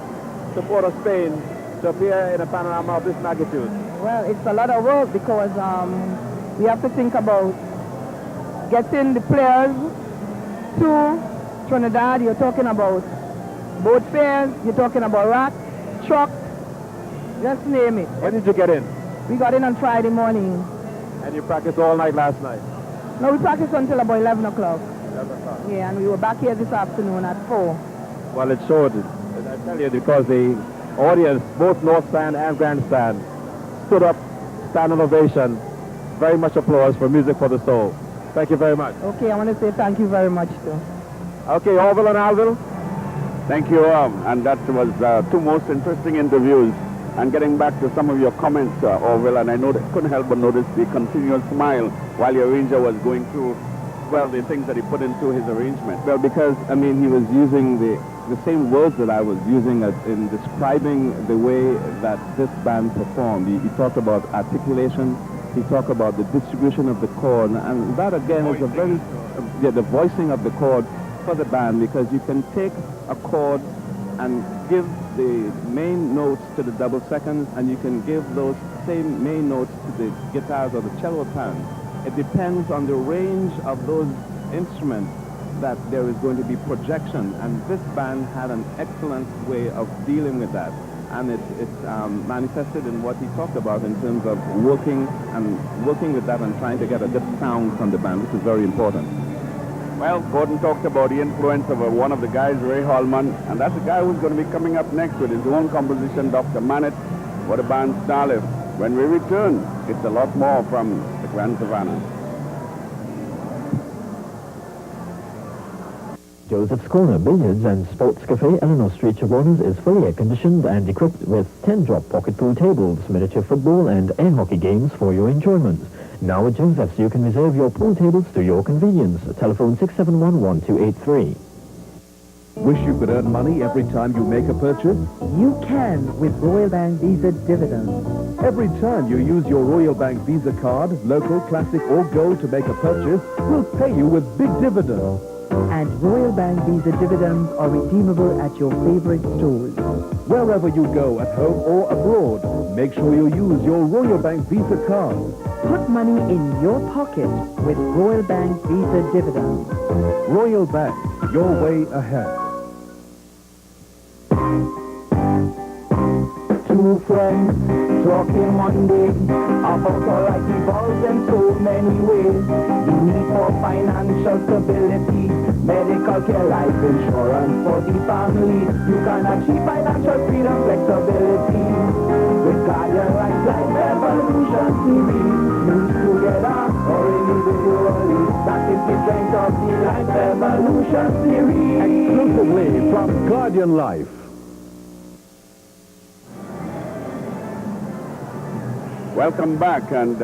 to Port of Spain to appear in a panorama of this magnitude? Well, it's a lot of work because we have to think about getting the players to Trinidad. You're talking about boat fares, you're talking about rack, truck, just name it. When did you get in? We got in on Friday morning. And you practiced all night last night? No, we practiced until about 11 o'clock. 11 o'clock. Yeah, and we were back here this afternoon at 4. Well, it showed. I tell you, because the audience, both North Stand and Grandstand, stood up, standing ovation. Very much applause for Music for the Soul. Thank you very much. Okay, I want to say thank you very much, too. Okay, Orville and Alville. Thank you, and that was 2 most interesting interviews. And getting back to some of your comments, Orville, and I couldn't help but notice the continual smile while your arranger was going through, the things that he put into his arrangement. Well, because, he was using the same words that I was using in describing the way that this band performed. He talked about articulation, he talked about the distribution of the chord, and that again is the voicing of the chord for the band, because you can take a chord and give the main notes to the double seconds, and you can give those same main notes to the guitars or the cello pan. it depends on the range of those instruments that there is going to be projection, and this band had an excellent way of dealing with that, and it's manifested in what he talked about in terms of working with that and trying to get a good sound from the band, which is very important. Well, Gordon talked about the influence of one of the guys, Ray Hallman, and that's the guy who's going to be coming up next with his own composition, Dr. Manet, for the band Starlift. When we return, it's a lot more from the Grand Savannah. Joseph's Corner Billiards and Sports Cafe, Eleanor Street, Chabonas is fully air-conditioned and equipped with 10-drop pocket pool tables, miniature football and air hockey games for your enjoyment. Now at Joseph's, you can reserve your pool tables to your convenience. Telephone 671-1283. Wish you could earn money every time you make a purchase? You can with Royal Bank Visa dividends. Every time you use your Royal Bank Visa card, local, classic or gold to make a purchase, we'll pay you with big dividends. And Royal Bank Visa dividends are redeemable at your favorite stores. Wherever you go, at home or abroad, make sure you use your Royal Bank Visa card. Put money in your pocket with Royal Bank Visa dividends. Royal Bank, your way ahead. Two friends talking one day about how life evolves in so many ways. You need more financial stability, medical care, life insurance for the family. You can achieve financial freedom, flexibility with Guardian Life Revolution Series. Move together or individually. That is the strength of the Life Revolution Series. Exclusively from Guardian Life. Welcome back, and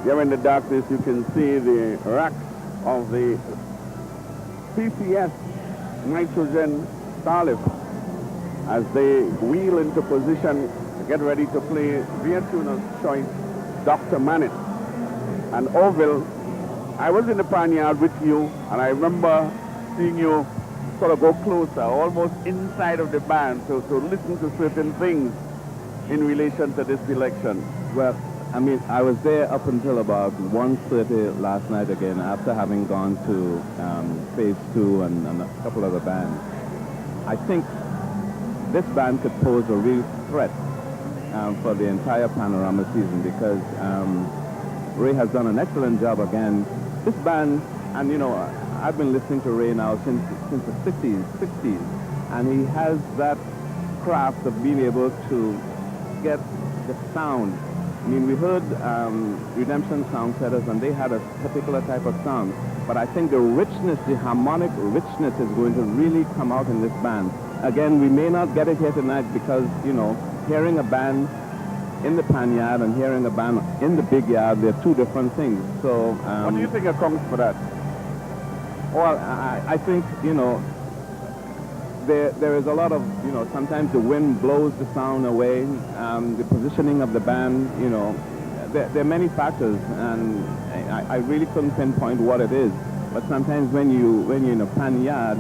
here in the darkness you can see the racks of the PCS nitrogen Starlift as they wheel into position to get ready to play their tuner's choice, Dr. Manet. And Orville, I was in the pan yard with you, and I remember seeing you sort of go closer, almost inside of the band, to listen to certain things in relation to this selection. Well, I mean, I was there up until about 1:30 last night again, after having gone to Phase 2 and a couple other bands. I think this band could pose a real threat for the entire Panorama season, because Ray has done an excellent job again. This band, and you know, I've been listening to Ray now since the 60s, and he has that craft of being able to get the sound. I mean, we heard Redemption Sound Setters, and they had a particular type of sound. But I think the richness, the harmonic richness is going to really come out in this band. Again, we may not get it here tonight because, you know, hearing a band in the pan yard and hearing a band in the big yard, they're two different things. So, what do you think accounts for that? Well, I think, you know, there is a lot of, you know, sometimes the wind blows the sound away, the positioning of the band, you know, there are many factors, and I really couldn't pinpoint what it is. But sometimes when you're in a pan yard,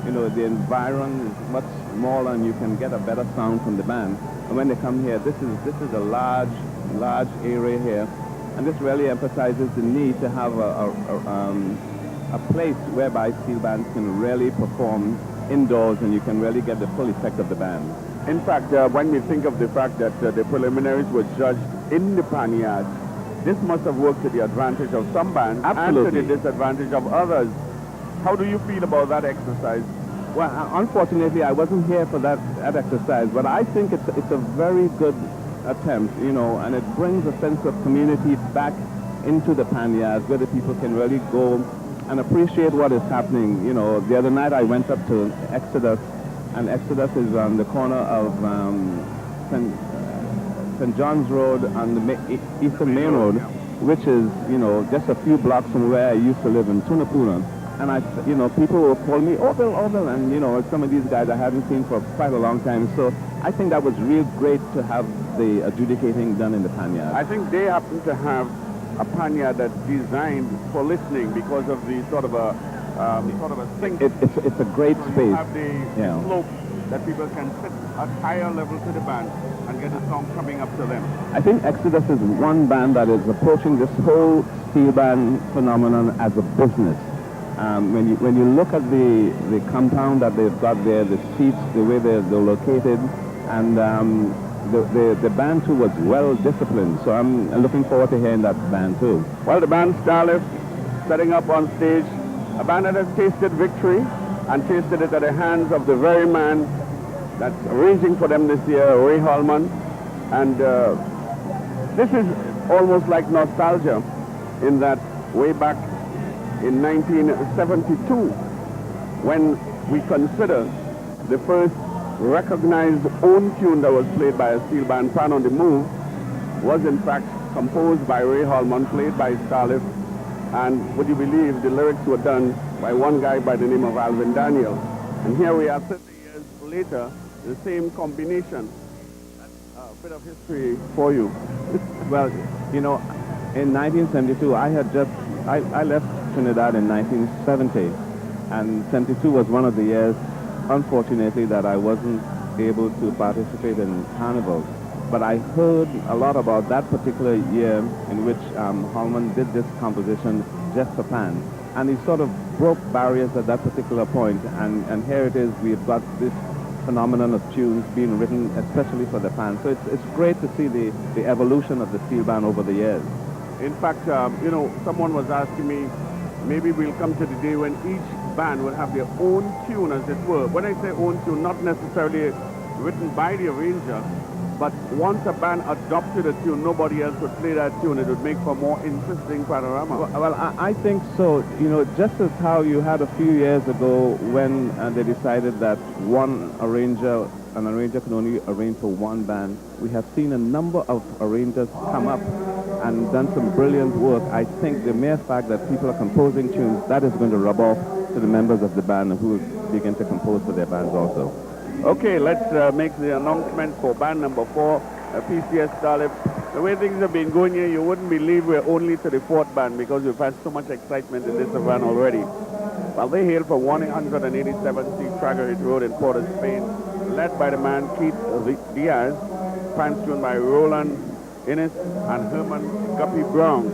you know, the environment is much smaller and you can get a better sound from the band. And when they come here, this is a large area here, and this really emphasizes the need to have a place whereby steel bands can really perform indoors, and you can really get the full effect of the band. In fact, when we think of the fact that the preliminaries were judged in the pan yard, this must have worked to the advantage of some bands. Absolutely. And to the disadvantage of others. How do you feel about that exercise? Well, unfortunately, I wasn't here for that exercise, but I think it's a very good attempt, you know, and it brings a sense of community back into the pan yards where the people can really go and appreciate what is happening. You know, the other night I went up to Exodus, and Exodus is on the corner of St. John's Road and the Eastern Main Road, which is, you know, just a few blocks from where I used to live in Tunapuna. And you know, people will call me Orville, and you know, some of these guys I haven't seen for quite a long time. So I think that was real great to have the adjudicating done in the pan yard. I think they happen to have a pan yard that's designed for listening because of the sort of a thing. It's a great space. You have the slope that people can sit at higher level to the band and get a song coming up to them? I think Exodus is one band that is approaching this whole steel band phenomenon as a business. When you look at the compound that they've got there, the seats, the way they're located, and the band too was well disciplined. So I'm looking forward to hearing that band too. Well, the band Starlift setting up on stage, a band that has tasted victory and tasted it at the hands of the very man that's arranging for them this year, Reharmonization. And this is almost like nostalgia in that way back in 1972, when we consider the first recognized own tune that was played by a steel band, Pan on the Move, was in fact composed by Reharmonization, played by Starlift, and would you believe the lyrics were done by one guy by the name of Alvin Daniel. And here we are 30 years later, the same combination. That's a bit of history for you. Well, you know, in 1972, I left Trinidad in 1970, and 72 was one of the years, unfortunately, that I wasn't able to participate in Carnival. But I heard a lot about that particular year in which Holman did this composition just for Pan. And he sort of broke barriers at that particular point, and here it is, we've got this phenomenon of tunes being written especially for the Pan. So it's great to see the evolution of the steel band over the years. In fact, you know, someone was asking me, maybe we'll come to the day when each band will have their own tune, as it were. When I say own tune, not necessarily written by the arranger, but once a band adopted a tune, nobody else would play that tune. It would make for more interesting panorama. Well, I think so. You know, just as how you had a few years ago when they decided that an arranger can only arrange for one band, we have seen a number of arrangers come up and done some brilliant work. I think the mere fact that people are composing tunes, that is going to rub off to the members of the band who will begin to compose for their bands also. Okay, let's make the announcement for band number 4, PCS Starlift. The way things have been going here, you wouldn't believe we're only to the 4th band because we've had so much excitement in this event already. Well, they hail from 187C Tragarete Road in Port of Spain, led by the man Keith Diaz, pants tuned by Roland Innes and Herman Guppy Brown.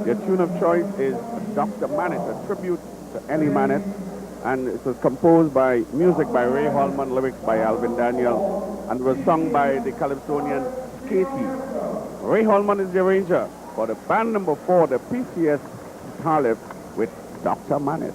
Their tune of choice is Dr. Manet, a tribute to Ellie Manet, and it was composed by music by Reharmonization, lyrics by Alvin Daniel, and was sung by the Calypsonian Skaty. Reharmonization is the arranger for the band number 4, the PCS Starlift, with Dr. Manet.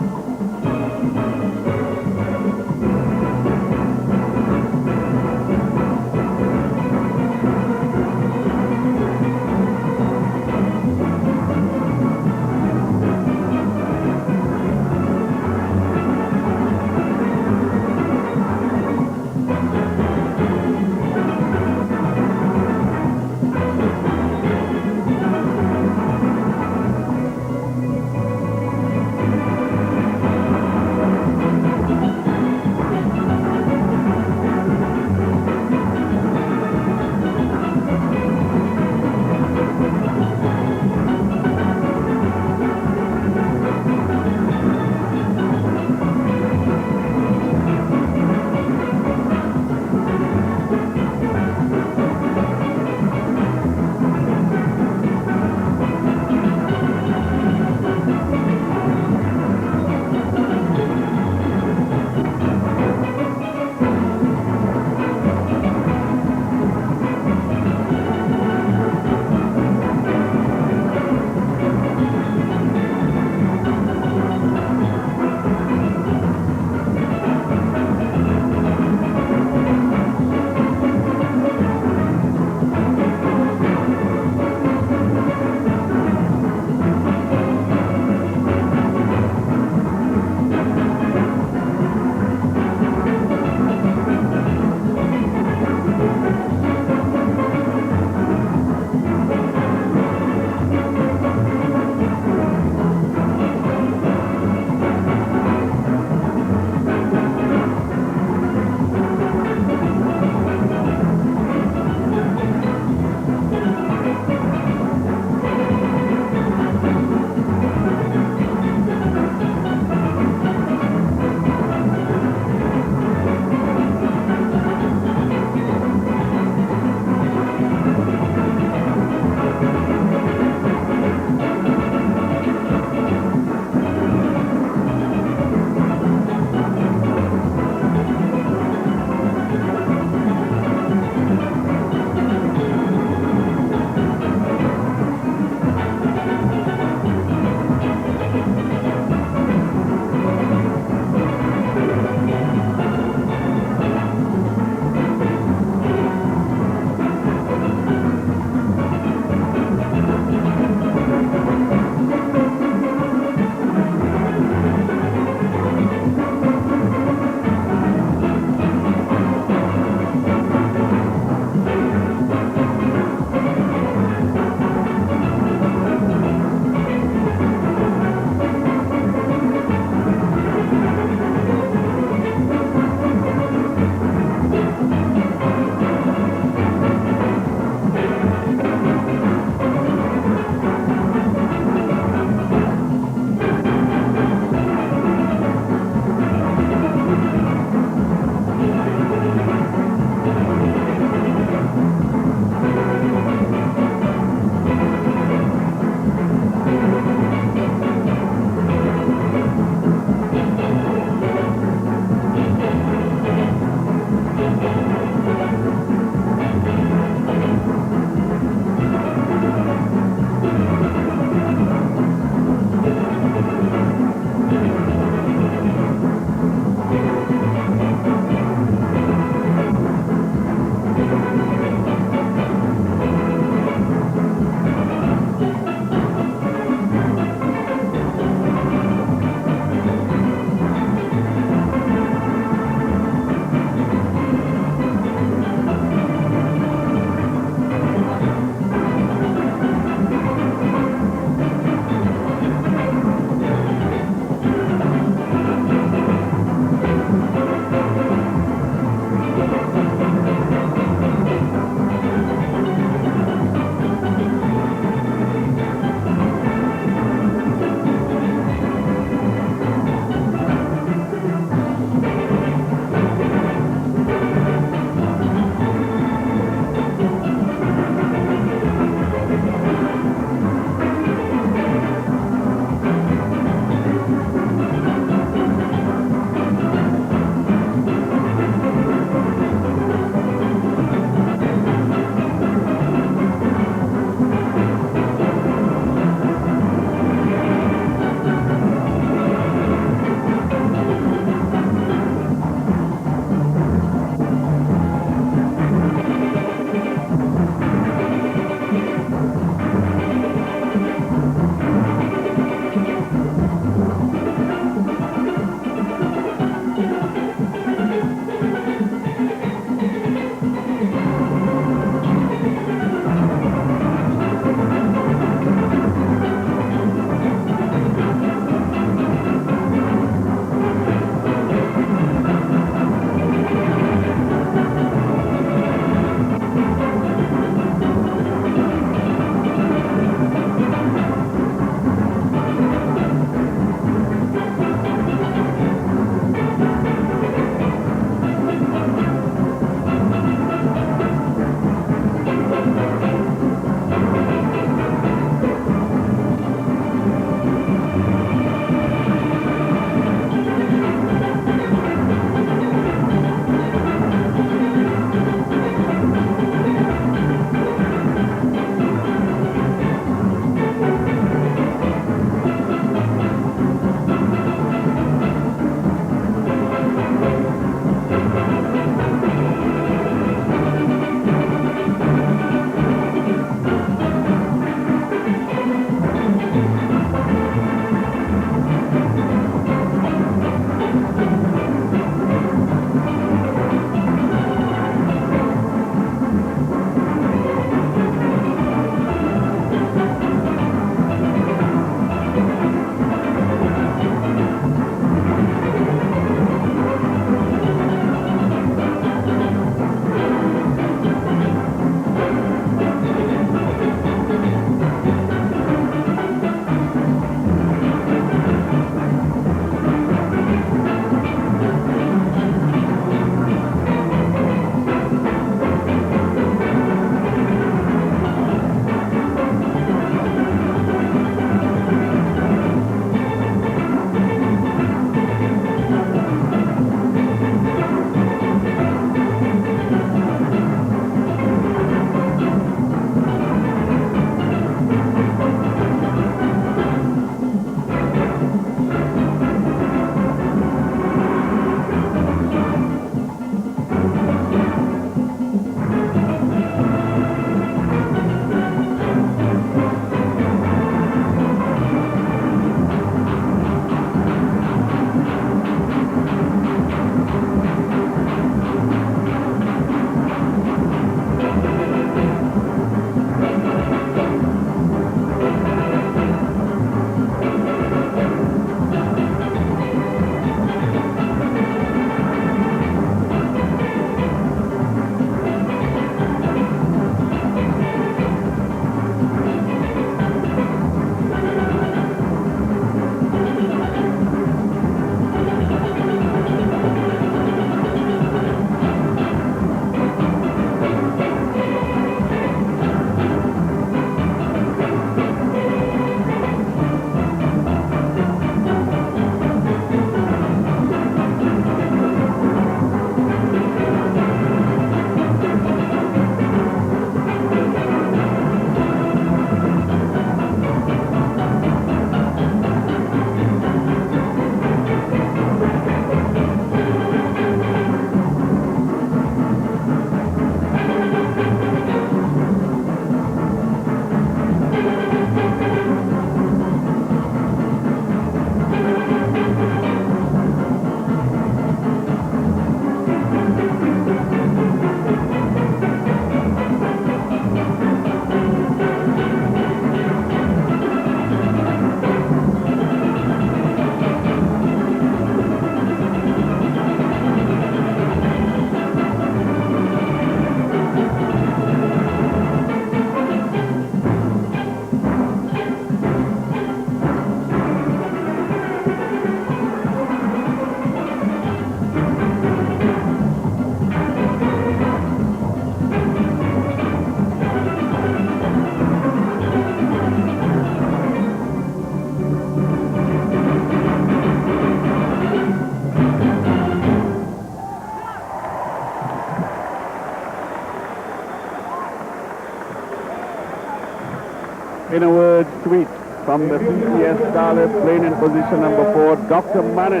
In a word, sweet from the PCS Starlet, playing in position number 4, Dr. Manet.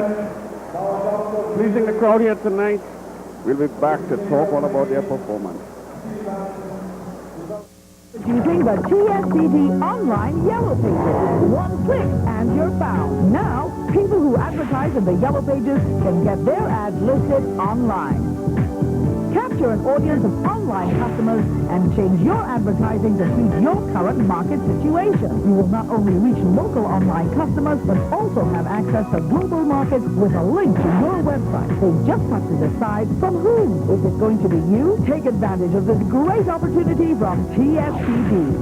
Pleasing the crowd here tonight. We'll be back to talk all about their performance. Using the TSCD online Yellow Pages. One click and you're found. Now, people who advertise in the Yellow Pages can get their ads listed online. Capture an audience of online customers and change your advertising to suit your current market situation. You will not only reach local online customers, but also have access to global markets with a link to your website. They just have to decide from whom. Is it going to be you? Take advantage of this great opportunity from TSTT.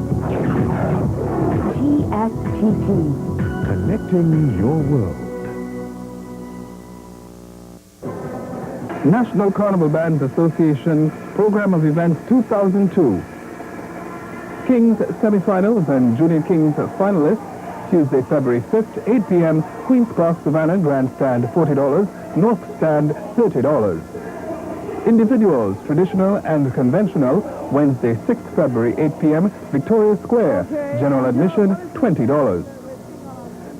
TSTT. Connecting your world. National Carnival Bands Association Program of Events 2002. Kings semifinals and Junior Kings finalists, Tuesday, February 5th, 8 p.m., Queen's Park, Savannah, Grandstand, $40, North Stand, $30. Individuals, traditional and conventional, Wednesday, 6th February, 8 p.m., Victoria Square, general admission, $20.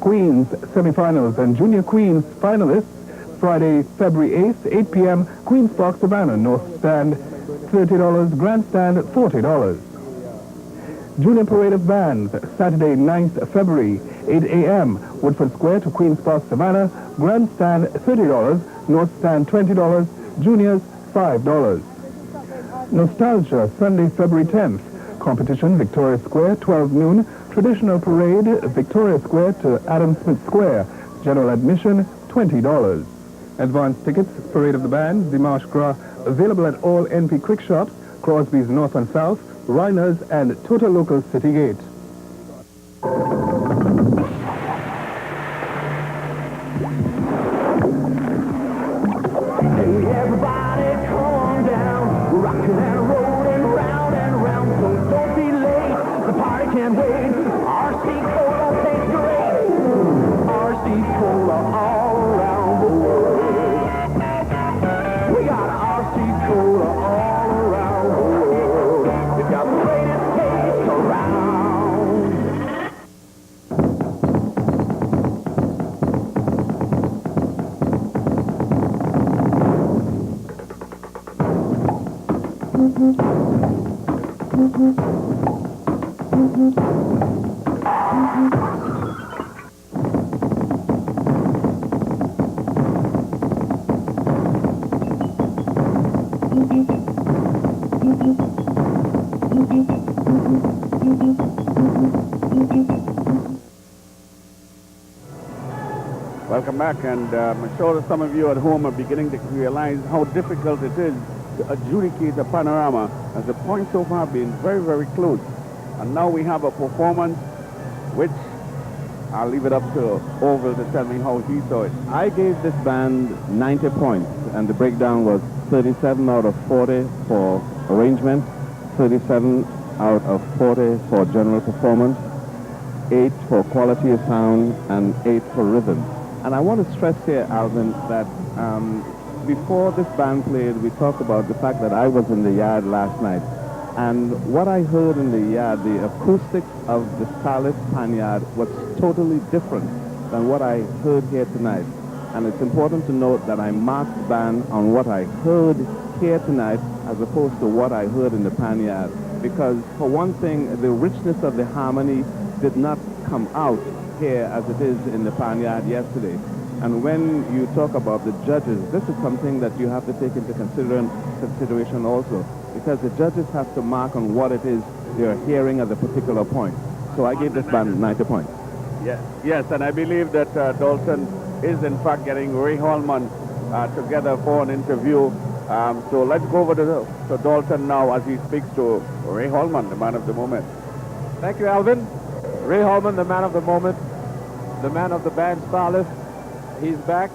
Queens semifinals and Junior Queens finalists, Friday, February 8th, 8 p.m., Queen's Park, Savannah, North Stand, $30, Grandstand, $40. Junior Parade of Bands, Saturday, 9th February, 8 a.m., Woodford Square to Queen's Park, Savannah, Grandstand, $30, North Stand, $20, Juniors, $5. Nostalgia, Sunday, February 10th, competition, Victoria Square, 12 noon, traditional parade, Victoria Square to Adam Smith Square, general admission, $20. Advance tickets, Parade of the Bands, Dimanche Gras, available at all NP Quick Shops, Crosby's North and South, Rhiner's, and Total Local City Gate. Hey, everybody, come on down, rocking and rolling round and round, so don't be late, the party can't wait, RC Cola tastes great, RC Cola all around the world. We got RC Cola all around the world. It's got the greatest taste around. Welcome back, and I'm sure that some of you at home are beginning to realize how difficult it is to adjudicate a panorama, as the points so far have been very, very close. And now we have a performance which I'll leave it up to Orville to tell me how he saw it. I gave this band 90 points, and the breakdown was 37 out of 40 for arrangement, 37 out of 40 for general performance, 8 for quality of sound, and 8 for rhythm. And I want to stress here, Alvin, that before this band played, we talked about the fact that I was in the yard last night. And what I heard in the yard, the acoustics of the Starlet Panyard was totally different than what I heard here tonight. And it's important to note that I marked the band on what I heard here tonight as opposed to what I heard in the Panyard. Because for one thing, the richness of the harmony did not come out here as it is in the Panyard yesterday. And when you talk about the judges, this is something that you have to take into consideration also, because the judges have to mark on what it is they're hearing at a particular point. So I gave this band 90 points. Yes, and I believe that Dalton is in fact getting Ray Hallman together for an interview. So let's go over to Dalton now as he speaks to Ray Hallman, the man of the moment. Thank you, Alvin. Ray Hallman, the man of the moment, the man of the band Starlet. He's back.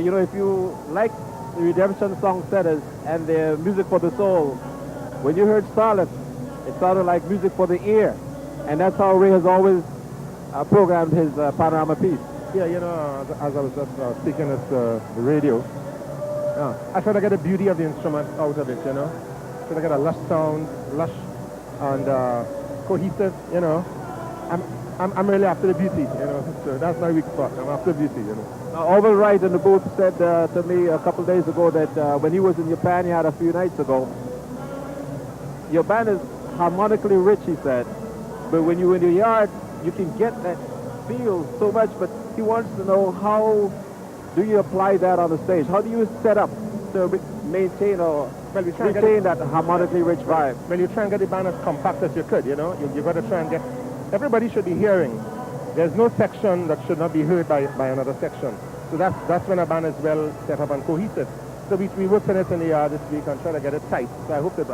You know, if you like the Redemption Songsetters and their music for the soul, when you heard Starlet, it sounded like music for the ear. And that's how Ray has always programmed his Panorama piece. Yeah, you know, as I was just speaking at the radio, I try to get the beauty of the instrument out of it, you know. Try to get a lush sound, lush and cohesive, you know. I'm really after the beauty, you know. So that's my weak spot. I'm after beauty, you know. Orville Wright in the booth said to me a couple days ago that when he was in Japan, he had a few nights ago. Your band is harmonically rich, he said, but when you're in the yard, you can get that feel so much. But he wants to know, how do you apply that on the stage? How do you set up to maintain or retain that harmonically rich vibe? Well, you try and get the band as compact as you could, you know. You got to try and get... Everybody should be hearing. There's no section that should not be heard by another section. So that's when a band is well set up and cohesive. So we worked on it in the yard this week and try to get it tight. So I hope it's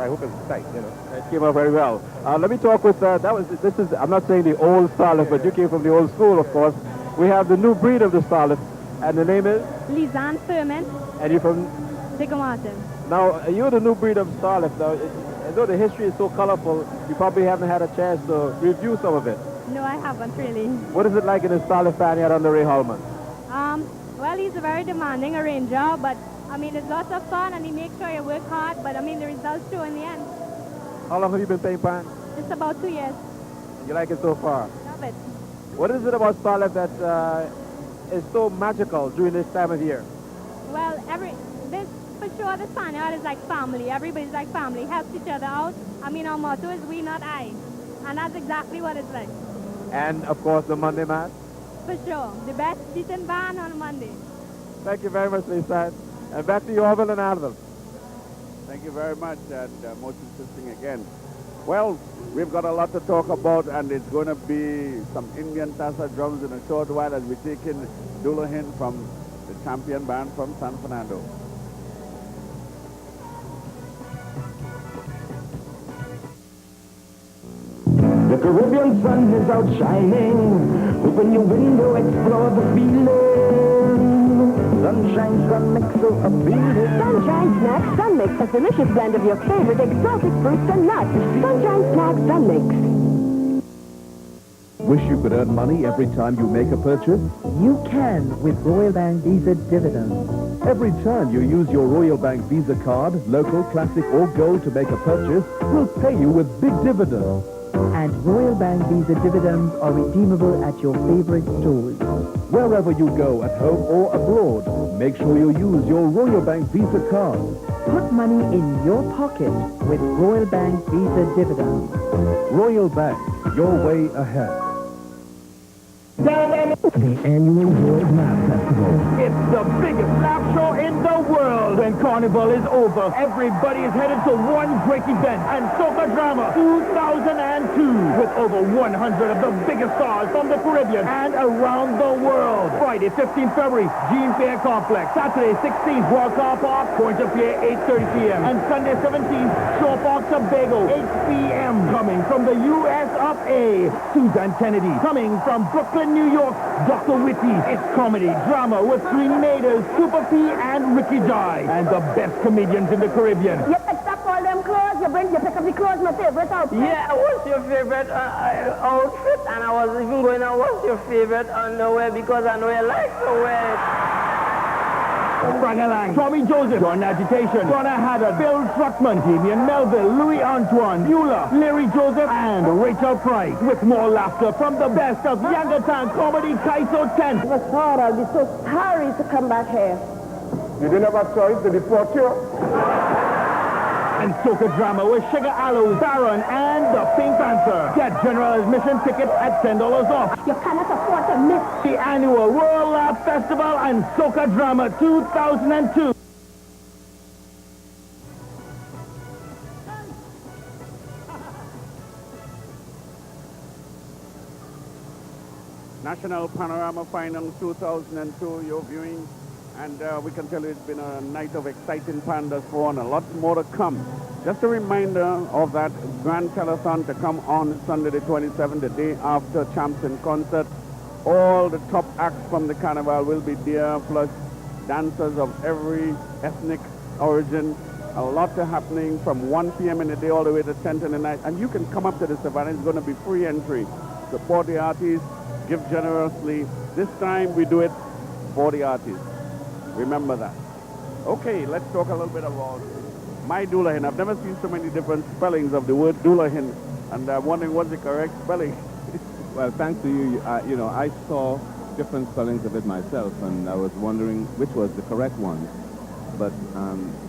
tight, you know. It came out very well. Let me talk with, I'm not saying the old starlet, but you came from the old school, of course. We have the new breed of the starlet, and the name is? Lisanne Furman. And you're from? Martin. Now, you're the new breed of starlet. Now, although the history is so colorful, you probably haven't had a chance to review some of it. No, I haven't really. What is it like in the starlet fan yard under Reharmonization? Well, he's a very demanding arranger, but I mean, it's lots of fun, and he makes sure you work hard, but I mean, the results show in the end. How long have you been playing pan? It's about 2 years. You like it so far? Love it. What is it about starlet that is so magical during this time of year? Well, for sure, the Spaniard is like family. Everybody's like family, helps each other out. I mean, our motto is we, not I. And that's exactly what it's like. And, of course, the Monday Mass? For sure. The best season band on Monday. Thank you very much, Lisa. And back to you, Orville and Advil. Thank you very much, and most interesting again. Well, we've got a lot to talk about, and it's going to be some Indian Tassa drums in a short while as we take in Dullahin from the champion band from San Fernando. The Caribbean sun is out shining. Open your window, explore the feeling. Sunshine, sun mix, so appealing. Sunshine Snack Sun Mix, a delicious blend of your favorite exotic fruits and nuts. Sunshine Snack Sun Mix. Wish you could earn money every time you make a purchase? You can with Royal Bank Visa Dividends. Every time you use your Royal Bank Visa card, local, classic, or gold to make a purchase, we'll pay you with big dividends. And Royal Bank Visa Dividends are redeemable at your favorite stores. Wherever you go, at home or abroad, make sure you use your Royal Bank Visa card. Put money in your pocket with Royal Bank Visa Dividends. Royal Bank, your way ahead. The annual World Laugh Festival. It's the biggest laugh show in the world. When Carnival is over, everybody is headed to one great event, and Soca Drama 2002, with over 100 of the biggest stars from the Caribbean and around the world. Friday, 15th February, Jean Fair Complex. Saturday, 16th, World Car Park, Point of Pier, 8:30 p.m. And Sunday, 17th, Shore Park, Tobago, 8 p.m. Coming from the U.S. of A, Susan Kennedy. Coming from Brooklyn, New York, Dr. Whitty. It's comedy, drama with Sweeney Naders, Super P, and Ricky Jai. And the best comedians in the Caribbean. You picked up all them clothes, you pick up the clothes, my favorite outfit. Yeah, what's your favorite outfit? And I was even going on, what's your favorite underwear? Because I know you like to wear it. Frangalang, Tommy Joseph, John Agitation, Donna Haddad, Bill Truckman, Damian Melville, Louis Antoine, Beulah, Larry Joseph, and Rachel Price, with more laughter from the best of Yangatang Comedy Kaiso 10. I thought I'd be so sorry to come back here. You didn't have a choice to deport you. And Soca Drama with Sugar Aloe, Baron, and the Pink Panther. Get general admission ticket at $10 off. You cannot afford to miss the annual World Laugh Festival and Soca Drama 2002. National Panorama Finals 2002, you're viewing. And we can tell you it's been a night of exciting pandas for and a lot more to come. Just a reminder of that grand telethon to come on Sunday the 27th, the day after Champs in concert. All the top acts from the carnival will be there, plus dancers of every ethnic origin. A lot happening from 1 p.m. in the day all the way to 10 in the night. And you can come up to the Savannah. It's going to be free entry. Support the artists, give generously. This time we do it for the artists. Remember that. Okay, let's talk a little bit about my Dullahin. I've never seen so many different spellings of the word Dullahin, and I'm wondering what's the correct spelling. Well, thanks to you, you know, I saw different spellings of it myself, and I was wondering which was the correct one. But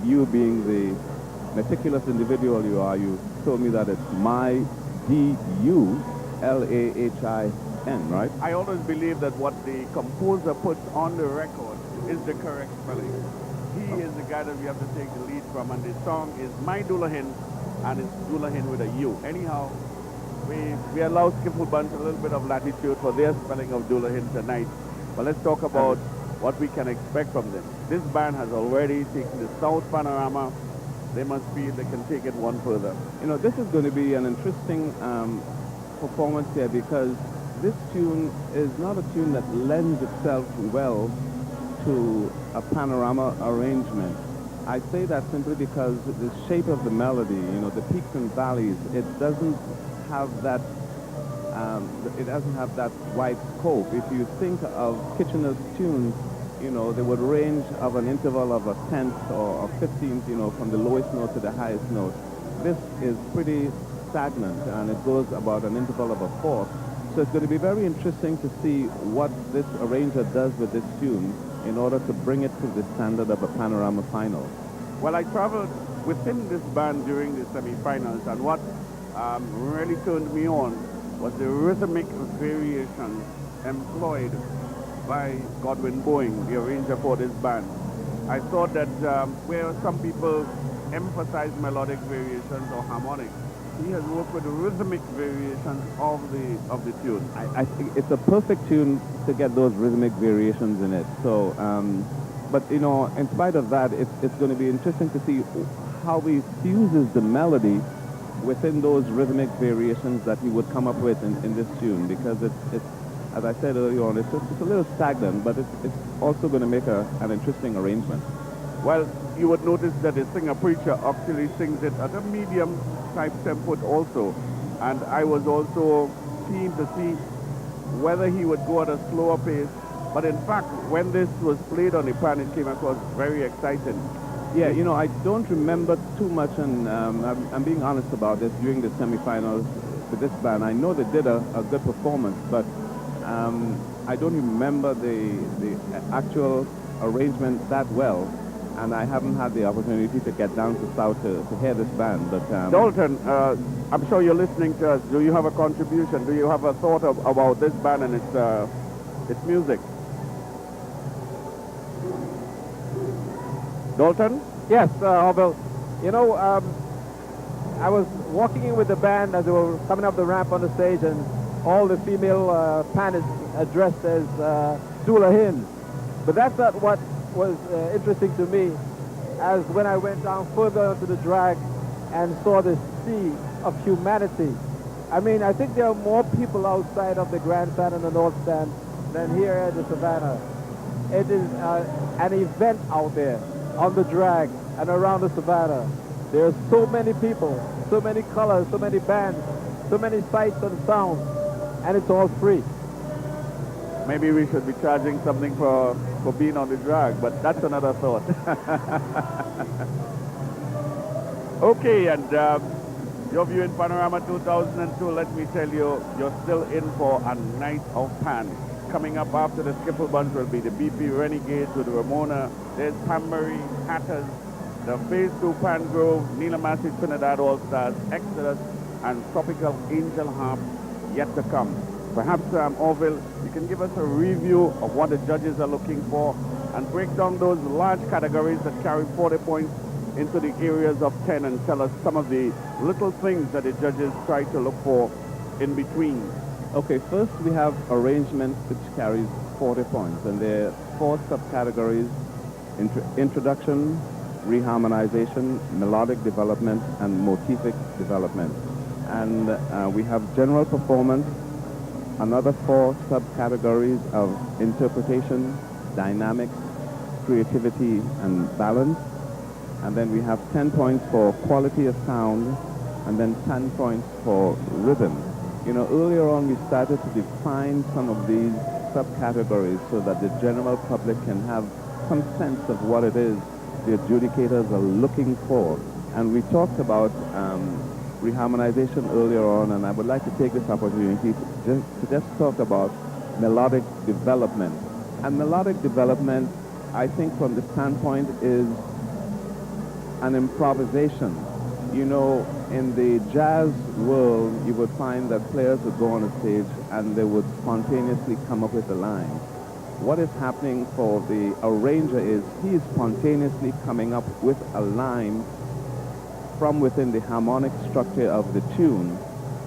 you being the meticulous individual you are, you told me that it's Mydullahin, right? I always believe that what the composer puts on the record is the correct spelling. He is the guy that we have to take the lead from, and the song is My Dullahin, and it's Dullahin with a U. Anyhow, we allow Skiffle Bunch a little bit of latitude for their spelling of Dullahin tonight. But let's talk about what we can expect from them. This band has already taken the South Panorama. They must feel they can take it one further. You know, this is going to be an interesting performance here, because this tune is not a tune that lends itself well to a panorama arrangement. I say that simply because the shape of the melody, you know, the peaks and valleys, it doesn't have that wide scope. If you think of Kitchener's tunes, you know, they would range of an interval of a 10th or a 15th, you know, from the lowest note to the highest note. This is pretty stagnant, and it goes about an interval of a fourth. So it's going to be very interesting to see what this arranger does with this tune in order to bring it to the standard of a Panorama Final. Well, I traveled within this band during the semi-finals, and what really turned me on was the rhythmic variations employed by Godwin Boeing, the arranger for this band. I thought that where some people emphasize melodic variations or harmonics, he has worked with the rhythmic variations of the tune. I think it's a perfect tune to get those rhythmic variations in it. So, but you know, in spite of that, it's going to be interesting to see how he fuses the melody within those rhythmic variations that he would come up with in this tune, because it's as I said earlier on, it's a little stagnant, but it's also going to make an interesting arrangement. Well, you would notice that the singer-preacher actually sings it at a medium type tempo also, and I was also keen to see whether he would go at a slower pace, but in fact, when this was played on the pan, it came across very exciting. Yeah, you know, I don't remember too much, and I'm being honest about this, during the semifinals with this band. I know they did a good performance, but I don't remember the actual arrangement that well, and I haven't had the opportunity to get down to South to hear this band. But Dalton, I'm sure you're listening to us. Do you have a contribution? Do you have a thought about this band and its music? Dalton? Yes, Orville. You know, I was walking in with the band as they were coming up the ramp on the stage, and all the female panists addressed as Dullahin. But that's not what was interesting to me, as when I went down further into the drag and saw the sea of humanity. I mean, I think there are more people outside of the grandstand and the north stand than here at the Savannah. It is an event out there on the drag and around the Savannah. There are so many people, so many colors, so many bands, so many sights and sounds, and it's all free. Maybe we should be charging something for being on the drag, but that's another thought. Okay, and you're viewing Panorama 2002. Let me tell you, you're still in for a night of pan. Coming up after the Skiffle Bunch will be the BP Renegades with Ramona. There's Pambury, Hatters, the Phase 2 Pan Grove, Neelamasi Trinidad All-Stars, Exodus, and Tropical Angel Harp yet to come. Perhaps, Orville, you can give us a review of what the judges are looking for and break down those large categories that carry 40 points into the areas of 10 and tell us some of the little things that the judges try to look for in between. Okay, first we have arrangement, which carries 40 points, and there are 4 subcategories: introduction, reharmonization, melodic development, and motivic development. And we have general performance, another 4 subcategories of interpretation, dynamics, creativity, and balance. And then we have 10 points for quality of sound, and then 10 points for rhythm. You know, earlier on we started to define some of these subcategories so that the general public can have some sense of what it is the adjudicators are looking for. And we talked about reharmonization earlier on, and I would like to take this opportunity to just talk about melodic development. And melodic development, I think from the standpoint, is an improvisation. You know, in the jazz world, you would find that players would go on a stage and they would spontaneously come up with a line. What is happening for the arranger is he is spontaneously coming up with a line from within the harmonic structure of the tune,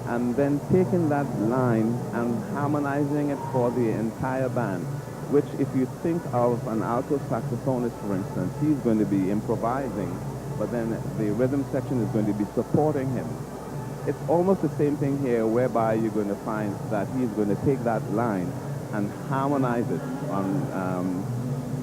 and then taking that line and harmonizing it for the entire band, which if you think of an alto saxophonist, for instance, he's going to be improvising, but then the rhythm section is going to be supporting him. It's almost the same thing here, whereby you're going to find that he's going to take that line and harmonize it,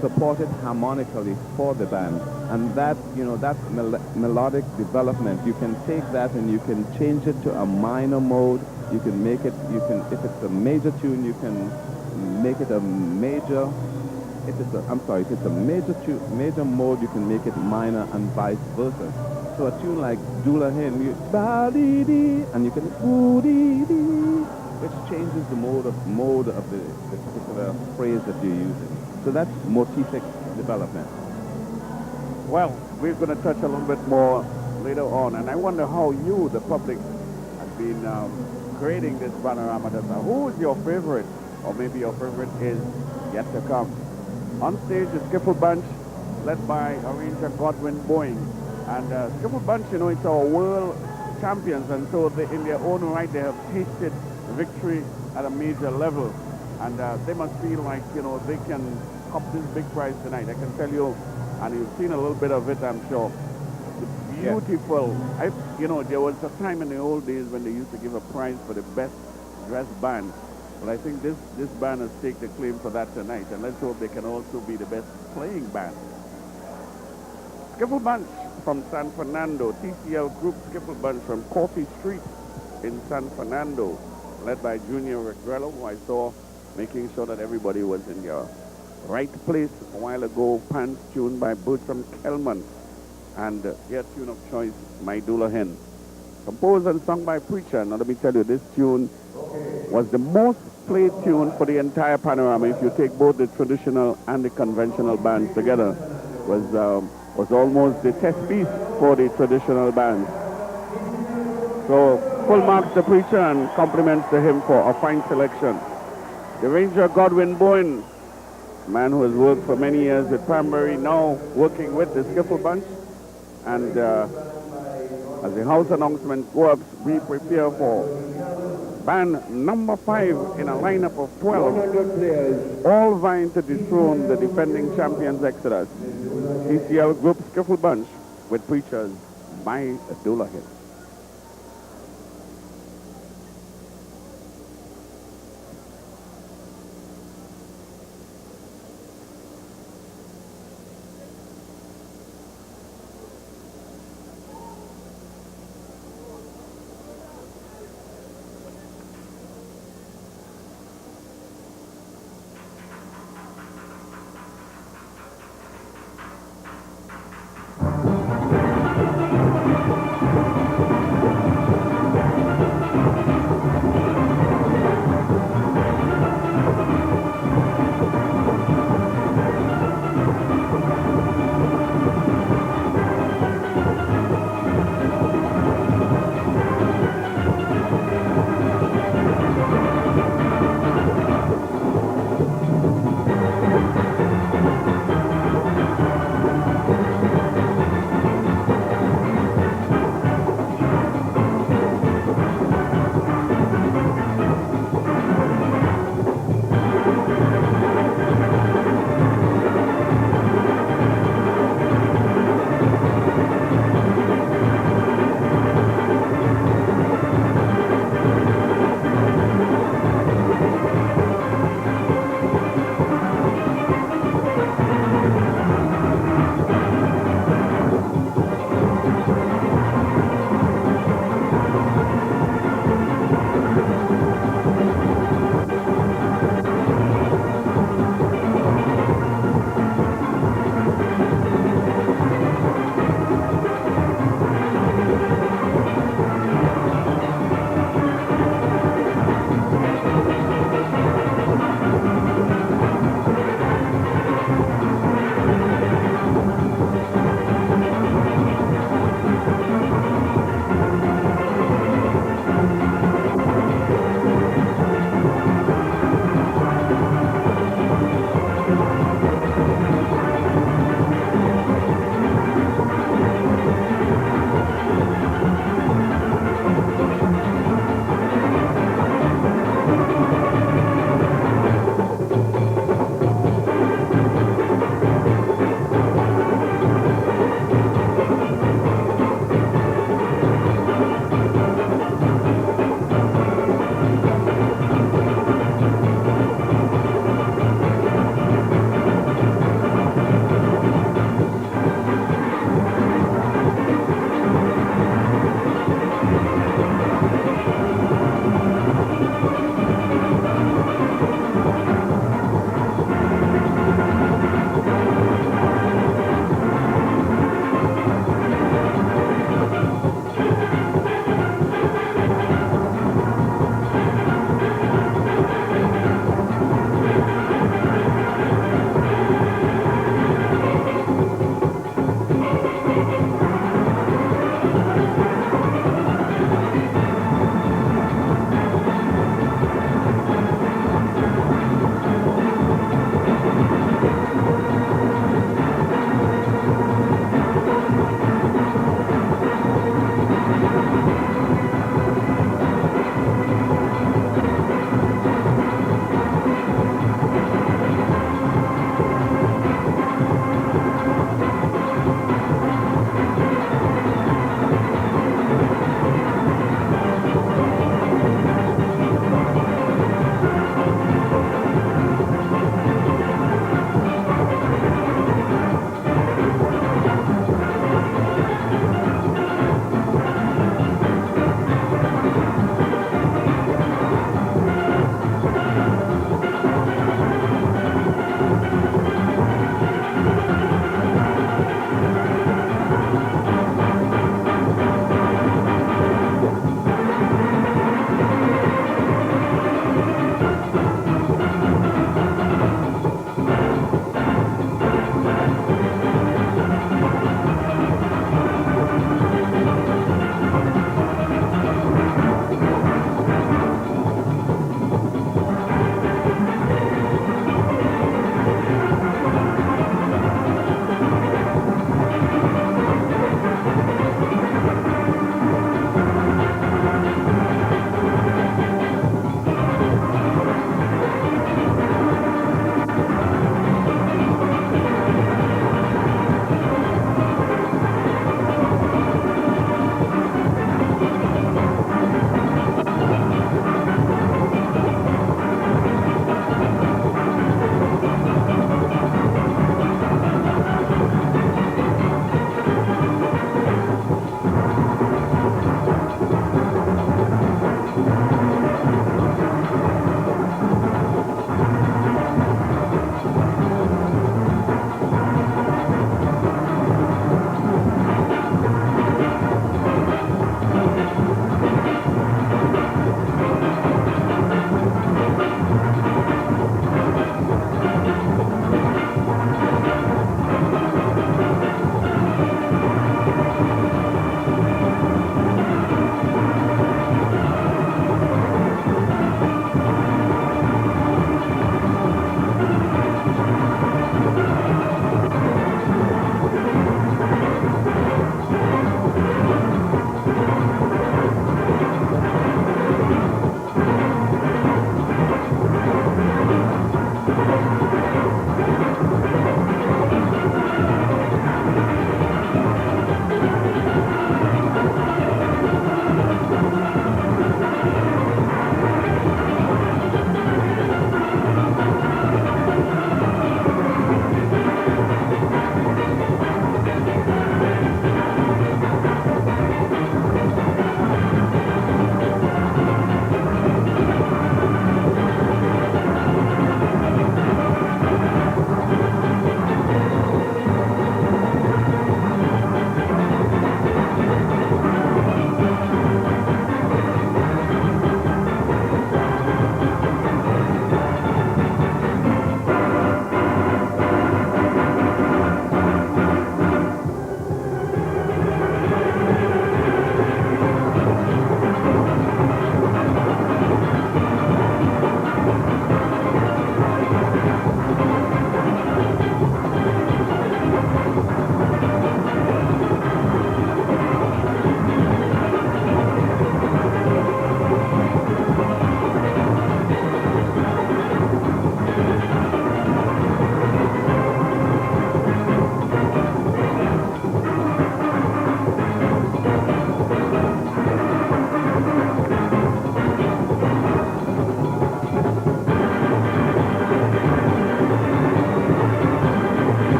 support it harmonically for the band. And that, you know, that melodic development, you can take that and you can change it to a minor mode. You can make it, if it's a major tune, you can make it a major. If it's a major mode, you can make it minor and vice versa. So a tune like Dula Hin, and you can which changes the mode of the particular phrase that you're using. So that's motific development. Well, we're going to touch a little bit more later on, and I wonder how you, the public, have been creating this panorama. Who is your favorite, or maybe your favorite is yet to come? On stage, the Skiffle Bunch, led by arranger Godwin Boeing. And Skiffle Bunch, you know, it's our world champions, and so in their own right, they have tasted victory at a major level. And they must feel like, you know, they can up this big prize tonight. I can tell you, and you've seen a little bit of it, I'm sure. The beautiful, you know, there was a time in the old days when they used to give a prize for the best dressed band. But I think this band has taken the claim for that tonight, and let's hope they can also be the best playing band. Skiffle Bunch from San Fernando, TCL Group Skiffle Bunch from Coffee Street in San Fernando, led by Junior Regrello, who I saw making sure that everybody was in your right place a while ago. Pants tune by Bertram Kellman, and their tune of choice, My Dula Hen. Composed and sung by Preacher. Now let me tell you, this tune was the most played tune for the entire panorama. If you take both the traditional and the conventional bands together, was almost the test piece for the traditional bands. So full marks to Preacher and compliments to him for a fine selection. The arranger Godwin Bowen, a man who has worked for many years with Cranberry, now working with the Skiffle Bunch. And as the house announcement goes up, we prepare for band number 5 in a lineup of 12, all vying to dethrone the defending champions Exodus. TCL Group Skiffle Bunch with Preachers by Dula Hill.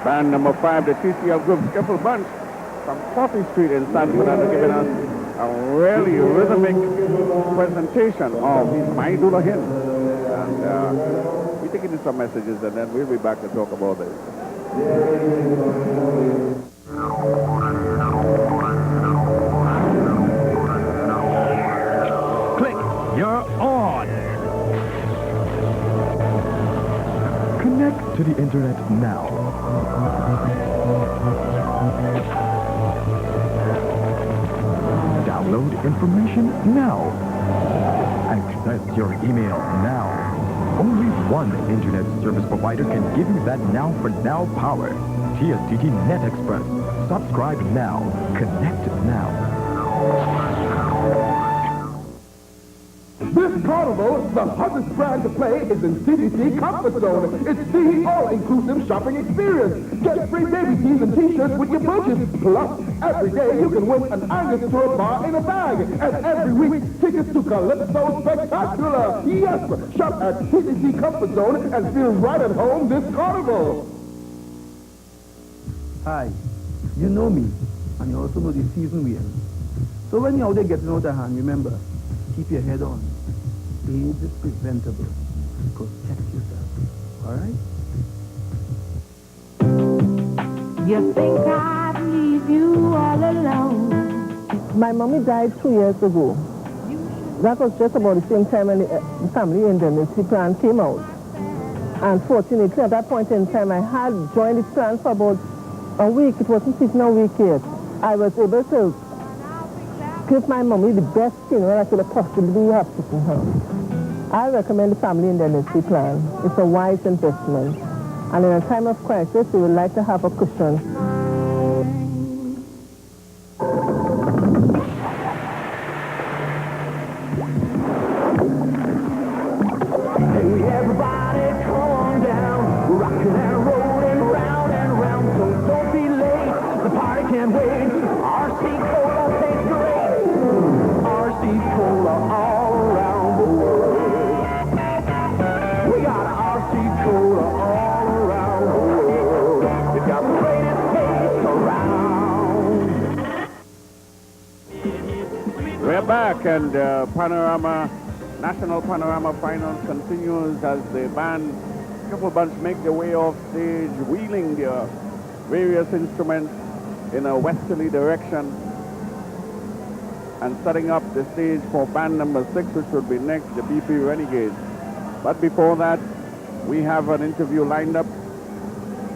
Band number 5, the TCL Group Skiffle Bunch from 40th Street in San Fernando, giving us a really rhythmic presentation of these My Dula hymns. And we're taking in some messages, and then we'll be back to talk about this. Click, you're on. Connect to the internet now. Download information now. Access your email now. Only one internet service provider can give you that now for now power. TSTT Net Express. Subscribe now. Connect now. This carnival, the hottest brand to play is in CDC Comfort Zone. It's the all-inclusive shopping experience. Get free baby tees and t-shirts with your purchase. Plus, every day you can win an Angus Tour bar in a bag. And every week, tickets to Calypso Spectacular. Yes, shop at CDC Comfort Zone and feel right at home this carnival. Hi, you know me, and you also know the season we're in. So when you're out there getting out of hand, remember, keep your head on. AIDS is preventable. Protect yourself. All right? You think I'd leave you all alone? My mommy died 2 years ago. That was just about the same time when the family indemnity plan came out. And fortunately, at that point in time, I had joined the plan for about a week. It wasn't even a week yet. I was able to give my mommy the best funeral I could have possibly have given her. I recommend the family indemnity plan. It's a wise investment. And in a time of crisis, you would like to have a cushion. Hey, everybody calm down. We're rocking and rolling round and round, so don't be late. The party can't wait. RC Cola tastes great. RC Cola all around the world. We got RC Cola all around the world. It's got the greatest taste around. We're back, and National Panorama Finals continues as the band Skiffle Bunch make their way off stage, wheeling their various instruments in a westerly direction and setting up the stage for band number 6, which will be next, the BP Renegades. But before that, we have an interview lined up,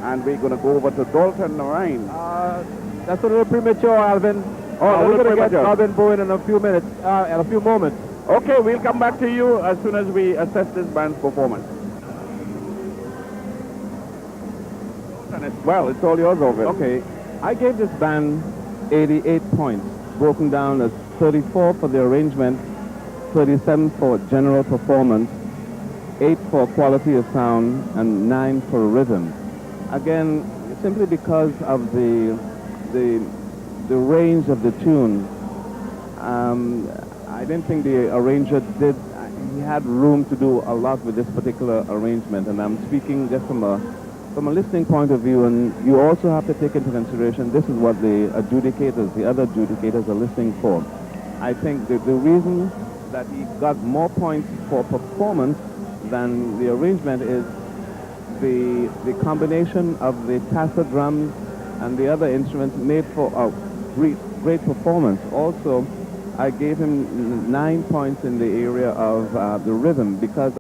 and we're going to go over to Dalton Rhine. That's a little premature, Alvin. We're going to get Alvin Bowen in a few minutes, in a few moments. Okay, we'll come back to you as soon as we assess this band's performance. Well, it's all yours, Orville. Okay, I gave this band 88 points, broken down as 34 for the arrangement, 37 for general performance, 8 for quality of sound, and 9 for rhythm. Again, simply because of the range of the tune. I didn't think the arranger he had room to do a lot with this particular arrangement, and I'm speaking just from a listening point of view, and you also have to take into consideration this is what the other adjudicators are listening for. I think the reason that he got more points for performance than the arrangement is the combination of the tassa drums and the other instruments made for a great performance. Also, I gave him 9 points in the area of the rhythm because